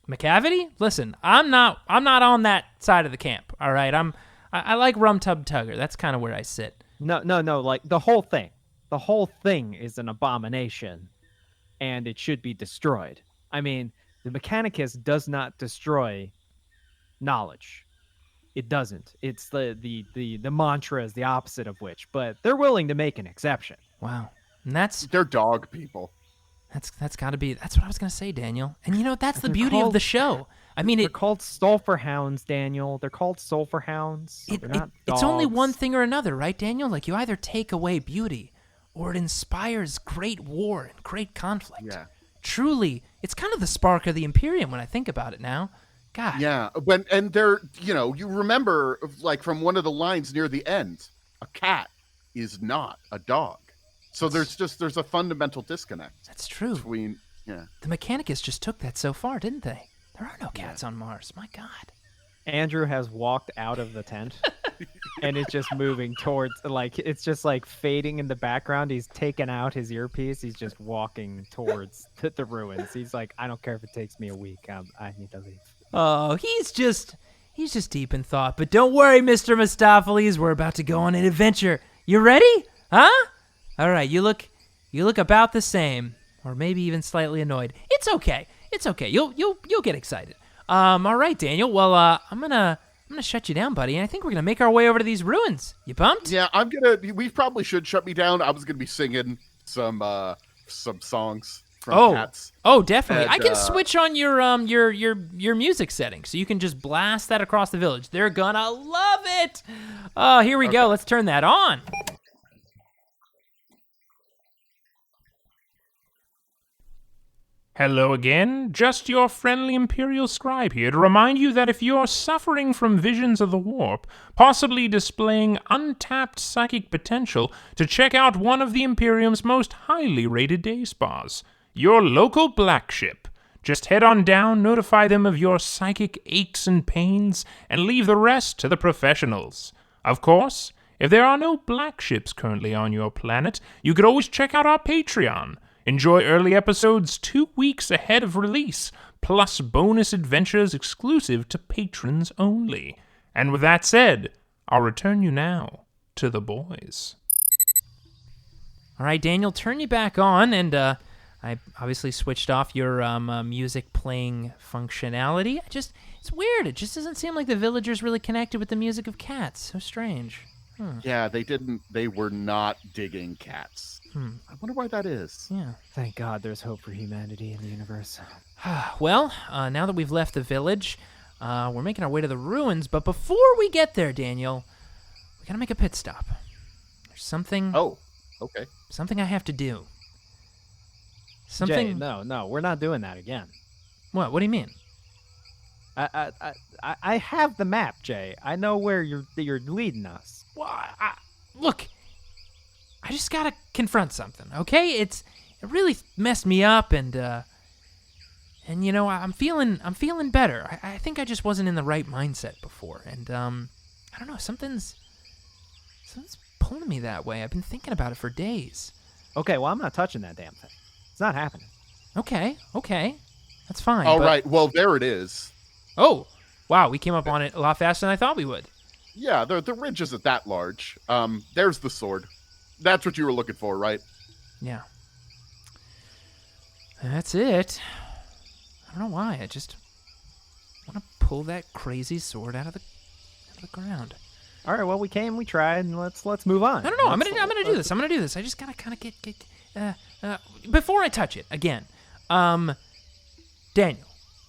McCavity? Listen, I'm not on that side of the camp. All right, I like Rum Tub Tugger. That's kind of where I sit. No. Like the whole thing. The whole thing is an abomination, and it should be destroyed. I mean, The Mechanicus does not destroy knowledge. It doesn't. It's the mantra is the opposite of which, but they're willing to make an exception. Wow. And that's They're dog people. got to be. That's what I was going to say, Daniel. And that's the They're beauty of called- the show. I mean, They're called sulfur hounds, Daniel. They're called sulfur hounds. They're not it's only dogs. one thing or another, right, Daniel? Like, you either take away beauty or it inspires great war and great conflict. Yeah. Truly, it's kind of the spark of the Imperium when I think about it now. God. Yeah, and they're, you remember, like, from one of the lines near the end, a cat is not a dog. So there's a fundamental disconnect That's true. between, yeah. The Mechanicus just took that so far, didn't they? There are no cats on Mars. My God. Andrew has walked out of the tent and is just moving towards, like, it's just like fading in the background. He's taken out his earpiece. He's just walking towards the ruins. He's like, I don't care if it takes me a week. I need to leave. Oh, he's just deep in thought. But don't worry, Mr. Mistopheles. We're about to go on an adventure. You ready? Huh? All right. You look about the same, or maybe even slightly annoyed. It's okay. It's okay. You'll get excited. All right, Daniel. Well, I'm gonna shut you down, buddy. And I think we're gonna make our way over to these ruins. You pumped? Yeah, we probably should shut me down. I was gonna be singing some songs from Cats. Oh, definitely. And, I can switch on your music setting, so you can just blast that across the village. They're gonna love it. Oh, here we go. Let's turn that on. Hello again, just your friendly Imperial Scribe here to remind you that if you're suffering from visions of the warp, possibly displaying untapped psychic potential, to check out one of the Imperium's most highly rated day spas, your local black ship. Just head on down, notify them of your psychic aches and pains, and leave the rest to the professionals. Of course, if there are no black ships currently on your planet, you could always check out our Patreon. Enjoy early episodes 2 weeks ahead of release, plus bonus adventures exclusive to patrons only. And with that said, I'll return you now to the boys. All right, Daniel, turn you back on, and I obviously switched off your music playing functionality. It's weird. It just doesn't seem like the villagers really connected with the music of Cats. So strange. Yeah, they were not digging Cats. I wonder why that is. Yeah. Thank God there's hope for humanity in the universe. Well, now that we've left the village, we're making our way to the ruins. But before we get there, Daniel, we gotta make a pit stop. There's something. Oh, okay. Something I have to do. Jay, no, we're not doing that again. What? What do you mean? I have the map, Jay. I know where you're leading us. Well, look, I just gotta confront something, okay? It really messed me up, and you know, I'm feeling better. I think I just wasn't in the right mindset before, and I don't know, something's pulling me that way. I've been thinking about it for days. Okay, well, I'm not touching that damn thing. It's not happening. Okay, that's fine. All right, well, there it is. Oh, wow, we came up on it a lot faster than I thought we would. Yeah, the ridge isn't that large. There's the sword. That's what you were looking for, right? Yeah. That's it. I don't know why. I just want to pull that crazy sword out of the ground. All right, well, we came, we tried, and let's move on. No. I'm gonna do this. I'm gonna do this. I just gotta kind of get before I touch it again. Daniel,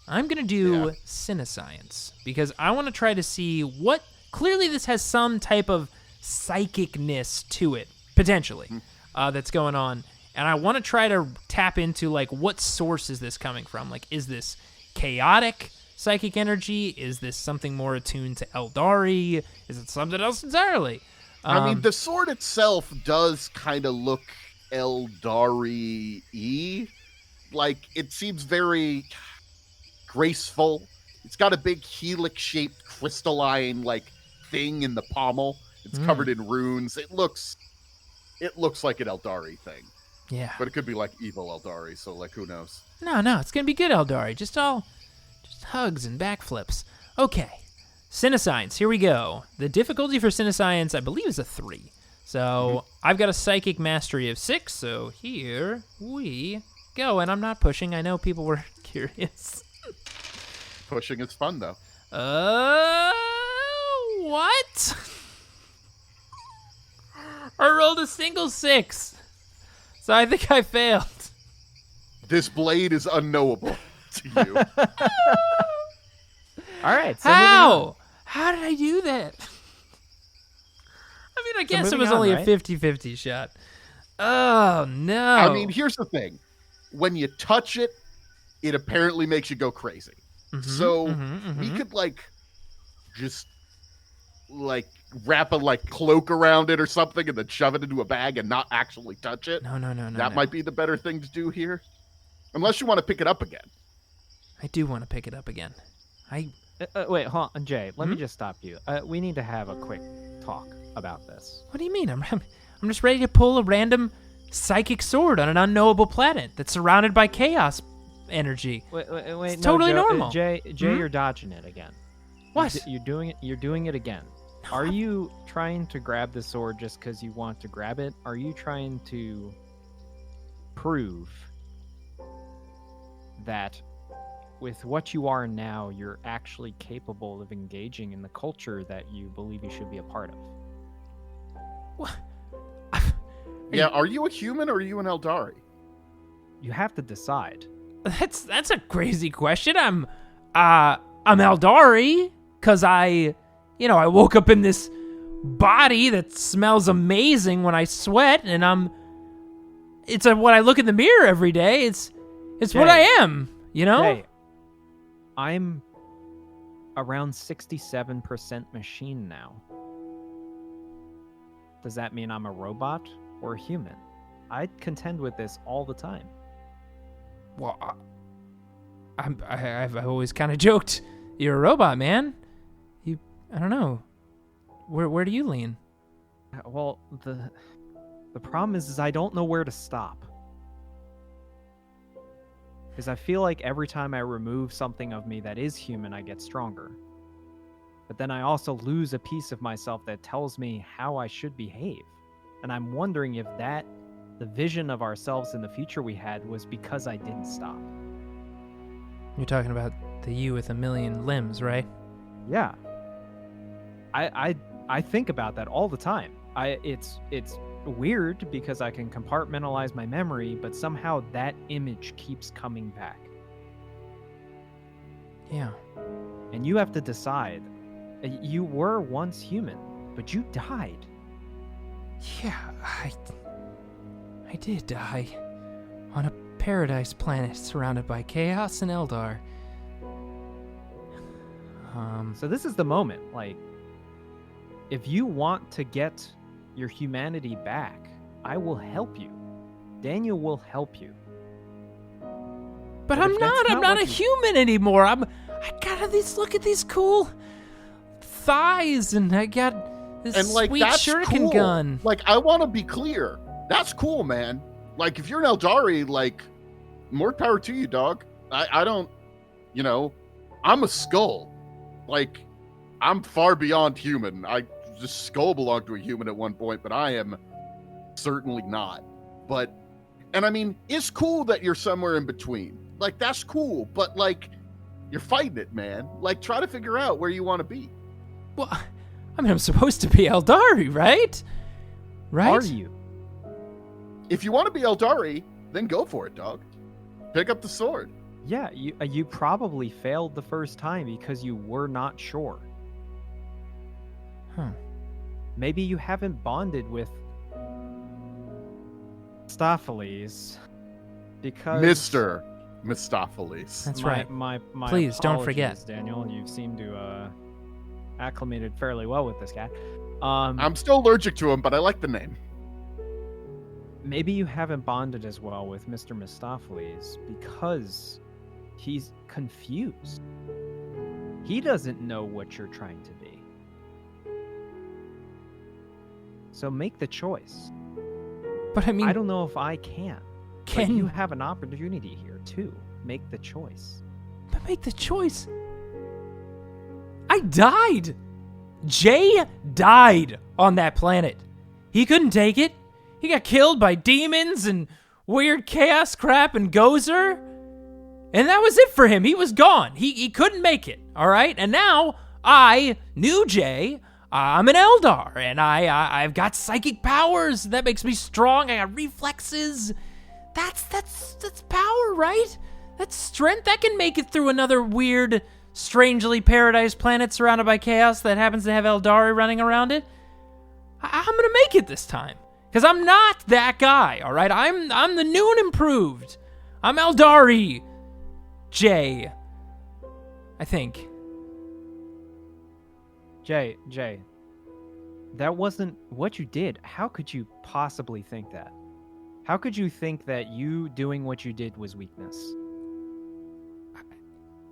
I'm gonna do Cinescience because I want to try to see what. Clearly, this has some type of psychicness to it, potentially, that's going on. And I want to try to tap into, like, what source is this coming from? Like, is this chaotic psychic energy? Is this something more attuned to Aeldari? Is it something else entirely? I mean, the sword itself does kind of look Aeldari-y. Like, it seems very graceful. It's got a big helix-shaped crystalline, like, thing in the pommel. It's covered in runes. It looks like an Aeldari thing. Yeah. But it could be like evil Aeldari, so like who knows? No, it's gonna be good, Aeldari. Just hugs and backflips. Okay. Cinescience, here we go. The difficulty for Cinescience, I believe, is a 3. So I've got a psychic mastery of 6, so here we go. And I'm not pushing. I know people were curious. Pushing is fun, though. What? I rolled a single 6. So I think I failed. This blade is unknowable to you. All right. So How? How did I do that? I mean, I guess it was moving on, only right? a 50-50 shot. Oh, no. I mean, here's the thing. When you touch it, it apparently makes you go crazy. So we could, like, just, like, wrap a, like, cloak around it or something and then shove it into a bag and not actually touch it. No. That might be the better thing to do here. Unless you want to pick it up again. I do want to pick it up again. wait, hold on, Jay. Let me just stop you. We need to have a quick talk about this. What do you mean? I'm just ready to pull a random psychic sword on an unknowable planet that's surrounded by chaos energy. Wait, It's no, totally Joe, normal. Jay, you're dodging it again. What? You're doing it. You're doing it again. Are you trying to grab the sword just because you want to grab it? Are you trying to prove that with what you are now, you're actually capable of engaging in the culture that you believe you should be a part of? What? Yeah, are you a human or are you an Aeldari? You have to decide. That's a crazy question. I'm Aeldari because I woke up in this body that smells amazing when I sweat, and it's what I look in the mirror every day. It's what I am, you know? Hey, I'm around 67% machine now. Does that mean I'm a robot or a human? I'd contend with this all the time. Well, I've always kind of joked you're a robot, man. I don't know. Where do you lean? Well, the problem is I don't know where to stop. Because I feel like every time I remove something of me that is human, I get stronger. But then I also lose a piece of myself that tells me how I should behave. And I'm wondering if the vision of ourselves in the future we had was because I didn't stop. You're talking about the you with a million limbs, right? Yeah. I think about that all the time. It's weird because I can compartmentalize my memory, but somehow that image keeps coming back. Yeah. And you have to decide. You were once human, but you died. Yeah, I did die on a paradise planet surrounded by chaos and Eldar. So this is the moment. Like, if you want to get your humanity back, I will help you. Daniel will help you. But if I'm that's not. I'm not not what a you- human anymore. I got these. Look at these cool thighs, and I got this And like sweet that's shuriken cool. gun. Like I want to be clear. That's cool, man. Like if you're an Aeldari, like more power to you, dog. I don't, I'm a skull. Like I'm far beyond human. This skull belonged to a human at one point, but I am certainly not. And I mean, it's cool that you're somewhere in between. Like that's cool, but like you're fighting it, man. Like try to figure out where you want to be. Well, I mean, I'm supposed to be Eldari, right? Right? Are you? If you want to be Aeldari, then go for it, dog. Pick up the sword. Yeah, you probably failed the first time because you were not sure. Huh. Maybe you haven't bonded with Stopheles because Mr. Mistopheles. That's my, right. My Please, don't apologies, forget. Daniel. You seem to acclimated fairly well with this guy. I'm still allergic to him, but I like the name. Maybe you haven't bonded as well with Mr. Mistopheles because he's confused. He doesn't know what you're trying to be. So make the choice. But I mean, I don't know if I can. But can you have an opportunity here too. Make the choice. But make the choice. I died. Jay died on that planet. He couldn't take it. He got killed by demons and weird chaos crap and Gozer. And that was it for him. He was gone. He couldn't make it, all right? And now I, New Jay, I'm an Eldar, and I've got psychic powers. That makes me strong. I got reflexes. That's power, right? That's strength. That can make it through another weird, strangely paradise planet surrounded by chaos that happens to have Aeldari running around it. I'm gonna make it this time, because I'm not that guy, all right? I'm the new and improved. I'm Aeldari Jay, I think. Jay, that wasn't what you did. How could you possibly think that? How could you think that you doing what you did was weakness?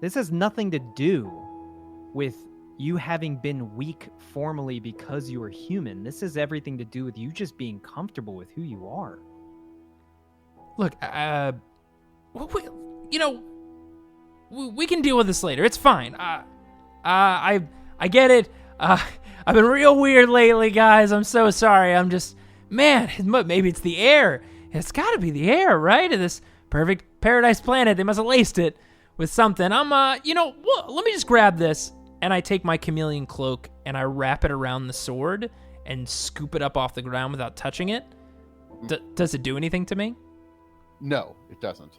This has nothing to do with you having been weak formally because you are human. This has everything to do with you just being comfortable with who you are. Look, we can deal with this later. It's fine. I get it. I've been real weird lately, guys. I'm so sorry. I'm just, man, maybe it's the air. It's got to be the air, right? Of this perfect paradise planet. They must have laced it with something. Let me just grab this. And I take my chameleon cloak and I wrap it around the sword and scoop it up off the ground without touching it. Does it do anything to me? No, it doesn't.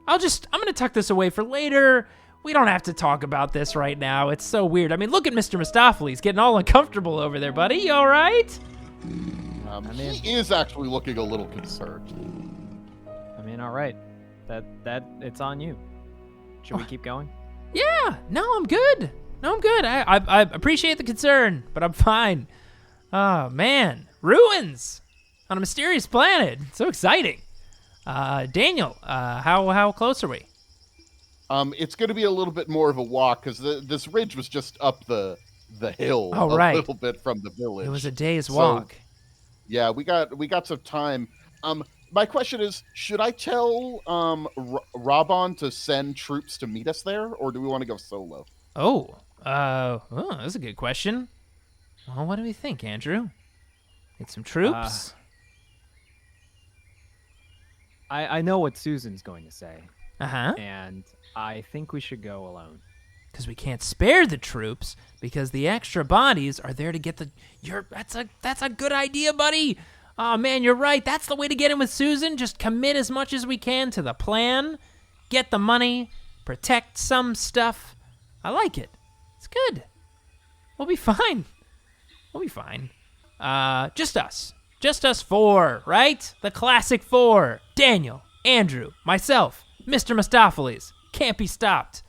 I'm going to tuck this away for later. We don't have to talk about this right now. It's so weird. I mean, look at Mr. Mistopheles getting all uncomfortable over there, buddy. You all right? He is actually looking a little concerned. I mean, all right. That it's on you. Should we keep going? Yeah. No, I'm good. I appreciate the concern, but I'm fine. Oh, man. Ruins on a mysterious planet. So exciting. Daniel, how close are we? It's going to be a little bit more of a walk because this ridge was just up the hill a little bit from the village. It was a day's walk. Yeah, we got some time. My question is, should I tell Rabon to send troops to meet us there, or do we want to go solo? That's a good question. Well, what do we think, Andrew? Get some troops? I know what Susan's going to say. Uh-huh. And I think we should go alone. Because we can't spare the troops, because the extra bodies are there to get that's a good idea, buddy. Oh, man, you're right. That's the way to get in with Susan. Just commit as much as we can to the plan, get the money, protect some stuff. I like it. It's good. We'll be fine. Just us. Just us four, right? The classic four. Daniel, Andrew, myself, Mr. Mistopheles. Can't be stopped.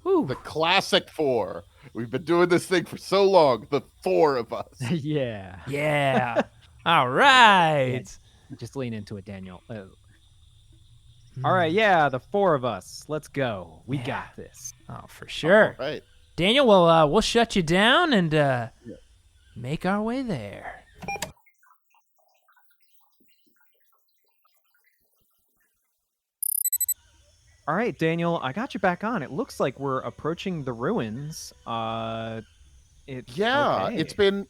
Ooh. The classic four. We've been doing this thing for so long. The four of us. Yeah. Yeah. All right. Just lean into it, Daniel. All right, yeah, the four of us. Let's go. We got this. Oh, for sure. All right. Daniel, we'll shut you down and make our way there. All right, Daniel, I got you back on. It looks like we're approaching the ruins. Okay. It's been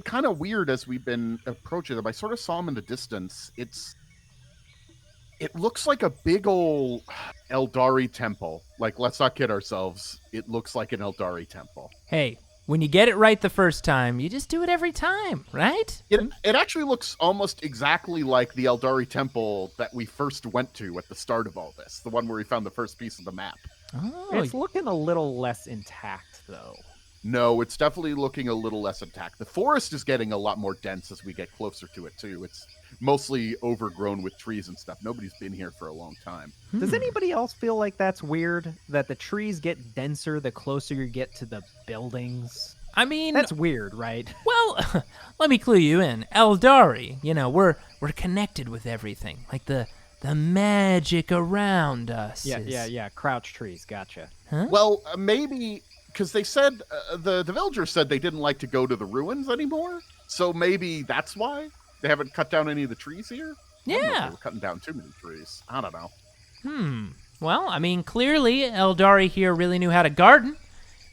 kind of weird as we've been approaching them. I sort of saw them in the distance. It looks like a big old Aeldari temple. Like, let's not kid ourselves. It looks like an Aeldari temple. Hey, when you get it right the first time, you just do it every time, right? It actually looks almost exactly like the Aeldari temple that we first went to at the start of all this. The one where we found the first piece of the map. Oh, It's looking a little less intact, though. No, it's definitely looking a little less intact. The forest is getting a lot more dense as we get closer to it, too. It's mostly overgrown with trees and stuff. Nobody's been here for a long time. Does anybody else feel like that's weird? That the trees get denser the closer you get to the buildings? I mean, that's weird, right? Well, let me clue you in. Aeldari, we're connected with everything. Like the magic around us. Yeah. Crouch trees, gotcha. Huh? Well, maybe because they said the villagers said they didn't like to go to the ruins anymore. So maybe that's why they haven't cut down any of the trees here. I don't know if they were cutting down too many trees. I don't know. Well, I mean, clearly Aeldari here really knew how to garden.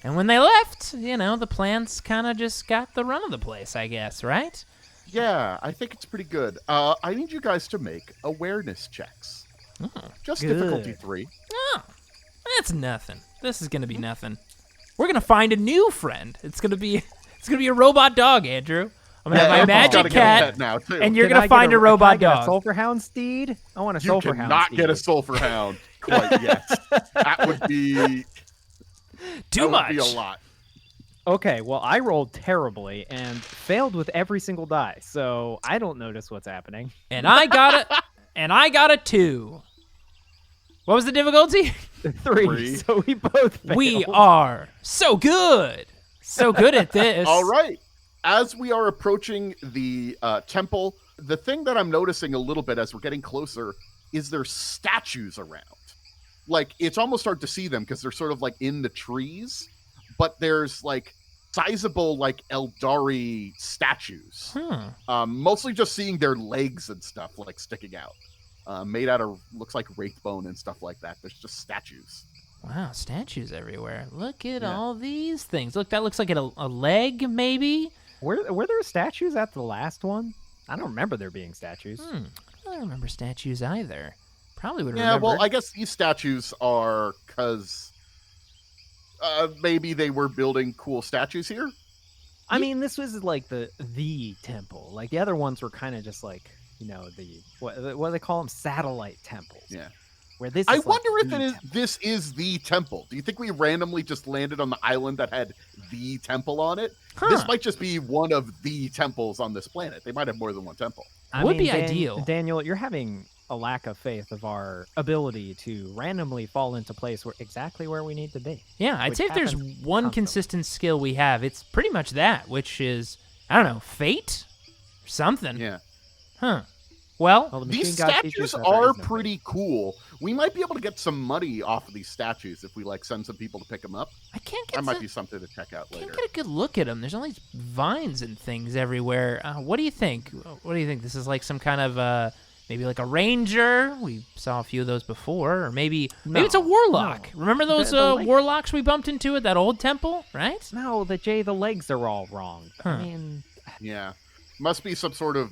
And when they left, the plants kind of just got the run of the place, I guess, right? Yeah, I think it's pretty good. I need you guys to make awareness checks. Oh, Just Good. difficulty 3. oh, that's nothing. This is gonna be nothing. We're gonna find a new friend. It's gonna be a robot dog, Andrew. I'm gonna have my Everyone's gotta magic get a cat, pet now too. and you're Can I gonna get find a robot can I get dog. A sulfur hound steed? I want a you sulfur hound cannot steed. get a sulfur hound quite yet. That would be Too much. Would be a lot. Okay, well, I rolled terribly and failed with every single die, so I don't notice what's happening. And I got a 2. What was the difficulty? 3, so we both failed. We are so good at this. All right. As we are approaching the temple, the thing that I'm noticing a little bit as we're getting closer is there's statues around. Like, it's almost hard to see them because they're sort of like in the trees, but there's like sizable like Aeldari statues. Mostly just seeing their legs and stuff like sticking out. Made out of, looks like wraith bone and stuff like that. There's just statues. Wow, statues everywhere. Look at all these things. Look, that looks like a leg, maybe? Were there statues at the last one? I don't remember there being statues. I don't remember statues either. Probably would Yeah, remember. well, I guess these statues are because maybe they were building cool statues here. I mean, this was like the temple. Like the other ones were kind of just like, you know, what do they call them? Satellite temples. Yeah. Where this I is wonder like if the it is. temple. This is the temple. Do you think we randomly just landed on the island that had the temple on it? This might just be one of the temples on this planet. They might have more than one temple. Would be ideal. Daniel, you're having a lack of faith of our ability to randomly fall into place exactly where we need to be. Yeah, I'd which say if there's happens one constantly. consistent skill we have, it's pretty much that, which is, I don't know, fate? Something. Yeah. Huh. Well, Well, the These machine god teaches statues that there are is no fate. pretty cool. We might be able to get some money off of these statues if we like send some people to pick them up. I can't That get might to, be something to check out can't later. get a good look at them. There's all these vines and things everywhere. What do you think? What do you think? This is like some kind of, maybe like a ranger? We saw a few of those before. Or maybe it's a warlock. no. Remember those The leg- warlocks we bumped into at that old temple, right? No, the legs are all wrong. Huh. I mean, Yeah. Must be some sort of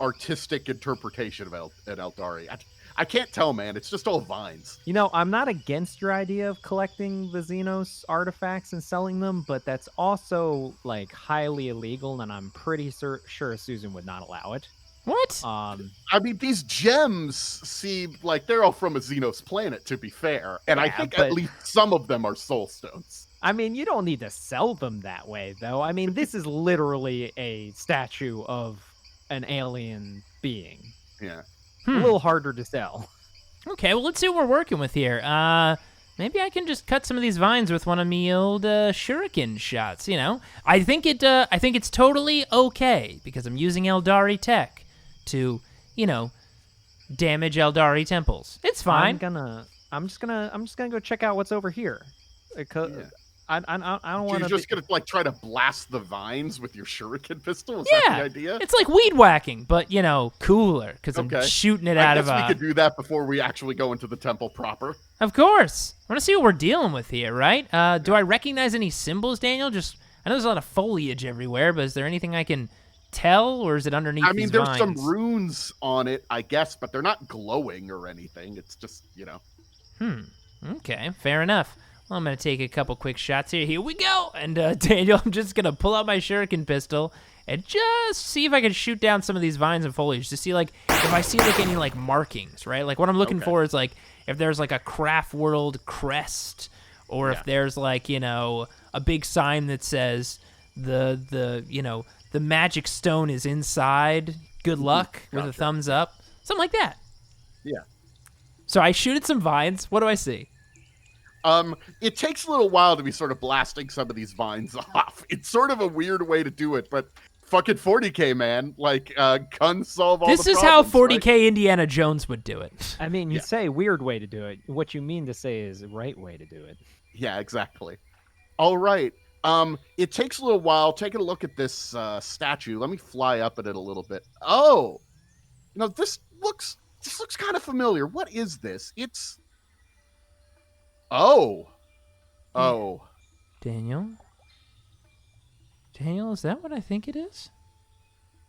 artistic interpretation of Aeldari. I can't tell, man. It's just all vines. you know, I'm not against your idea of collecting the Xenos artifacts and selling them, but that's also like highly illegal, and I'm pretty sure Susan would not allow it. What? I mean, these gems seem like they're all from a Xenos planet, to be fair. And I Yeah, think but- at least some of them are soul stones. I mean, you don't need to sell them that way, though. I mean, this is literally a statue of an alien being. Yeah. A little harder to sell. Okay, well, let's see what we're working with here. Maybe I can just cut some of these vines with one of me old shuriken shots. You know, I think it's totally okay because I'm using Aeldari tech to, you know, damage Aeldari temples. It's fine. I'm just gonna go check out what's over here. Because Yeah. I don't want You're to. just going to like try to blast the vines with your shuriken pistol? Is that Yeah, the idea? it's like weed whacking, but you know, cooler because I'm Okay. shooting it I out guess of we a. could do that before we actually go into the temple proper. Of course, I want to see what we're dealing with here, right? Do I recognize any symbols, Daniel? Just I know there's a lot of foliage everywhere, but is there anything I can tell, or is it underneath? I mean, these there's some vines? runes on it, I guess, but they're not glowing or anything. It's just, you know. Okay, fair enough. Well, I'm going to take a couple quick shots here. Here we go. And Daniel, I'm just going to pull out my shuriken pistol and just see if I can shoot down some of these vines and foliage to see, like, if I see, like, any, like, markings, right? Like, what I'm looking for is, like, if there's, like, a Craft World crest or if there's, like, you know, a big sign that says the you know, the magic stone is inside. Good luck with a Gotcha. thumbs up. Something like that. Yeah. So I shoot at some vines. What do I see? It takes a little while to be sort of blasting some of these vines off. It's sort of a weird way to do it, but fucking 40K, man. Like, guns solve all This the is how problems, 40K right? Indiana Jones would do it. I mean, you Yeah. say weird way to do it. What you mean to say is the right way to do it. Yeah, exactly. All right. It takes a little while. Taking a look at this statue. Let me fly up at it a little bit. Oh, you know, this looks kind of familiar. What is this? It's oh, Daniel, is that what I think it is?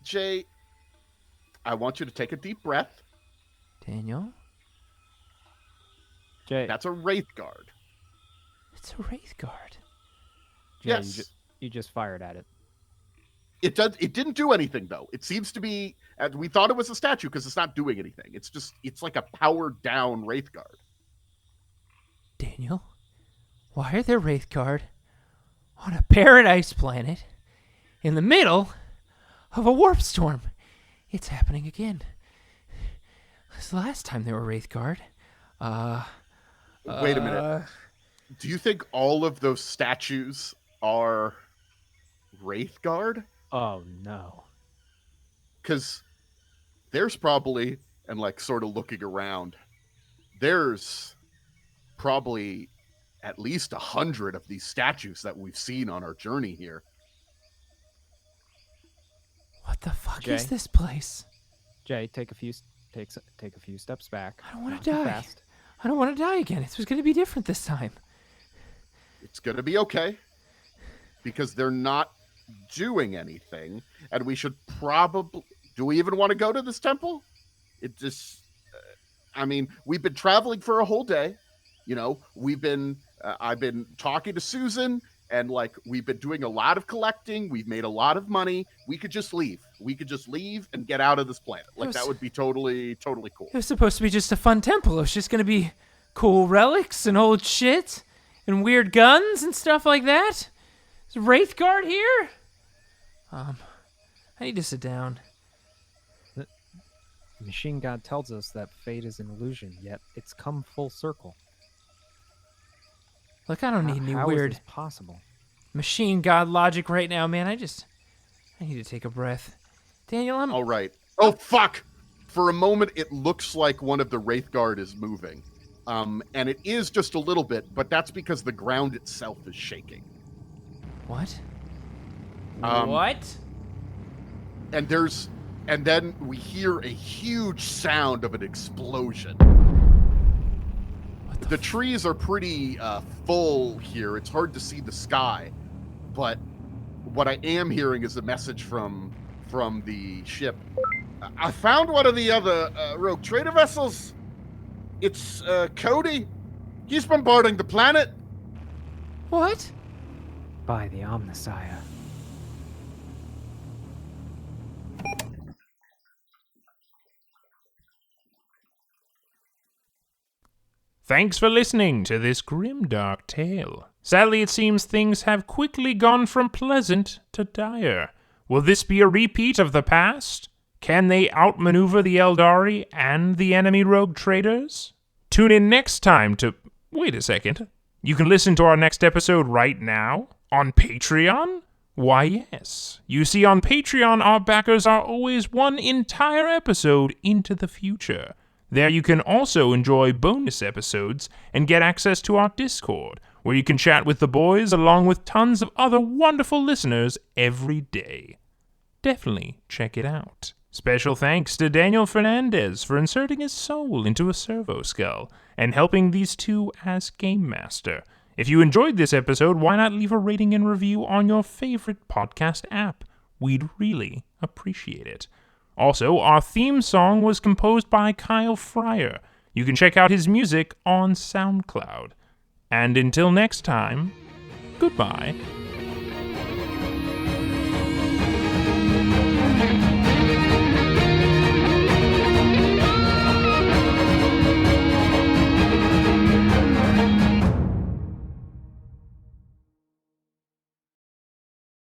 Jay, I want you to take a deep breath. Daniel? Jay, That's a Wraith Guard. It's a Wraith Guard. Jay, Yes. you just fired at it. It didn't do anything, though. It seems to be... we thought it was a statue because it's not doing anything. It's like a powered-down Wraith Guard. Daniel? Why are there Wraith Guard on a paradise planet in the middle of a warp storm? It's happening again. This is the last time there were Wraith Guard. Wait a minute. Do you think all of those statues are Wraith Guard? Oh no. Because there's probably, and like sort of looking around, there's probably at least 100 of these statues that we've seen on our journey here. What the fuck is Jay? this place? Jay, take a few steps back. I don't want Not to too die. fast. I don't want to die again. It was going to be different this time. It's going to be okay because they're not doing anything, and we should probably... Do we even want to go to this temple? It just... I mean, we've been traveling for a whole day. You know, we've been... I've been talking to Susan, and, like, we've been doing a lot of collecting. We've made a lot of money. We could just leave. We could just leave and get out of this planet. Like, that would be totally, totally cool. It was supposed to be just a fun temple. It was just going to be cool relics and old shit and weird guns and stuff like that. Is Wraith Guard here? I need to sit down. The Machine God tells us that fate is an illusion, yet it's come full circle. Look, I don't need any How weird is this possible? machine god logic right now, man. I need to take a breath. Daniel, I'm... All right. Oh, fuck! For a moment, it looks like one of the Wraith Guard is moving. And it is just a little bit, but that's because the ground itself is shaking. What? What? And then we hear a huge sound of an explosion. What The trees are pretty full here. It's hard to see the sky, but what I am hearing is a message from the ship. I found one of the other rogue trader vessels. It's Cody. He's bombarding the planet. What? By the Omnissiah. Thanks for listening to this grimdark tale. Sadly, it seems things have quickly gone from pleasant to dire. Will this be a repeat of the past? Can they outmaneuver the Aeldari and the enemy rogue traders? Tune in next time to... Wait a second. You can listen to our next episode right now? On Patreon? Why, yes. You see, on Patreon, our backers are always one entire episode into the future. There you can also enjoy bonus episodes and get access to our Discord, where you can chat with the boys along with tons of other wonderful listeners every day. Definitely check it out. Special thanks to Daniel Fernandez for inserting his soul into a servo skull and helping these two as Game Master. If you enjoyed this episode, why not leave a rating and review on your favorite podcast app? We'd really appreciate it. Also, our theme song was composed by Kyle Fryer. You can check out his music on SoundCloud. And until next time, goodbye.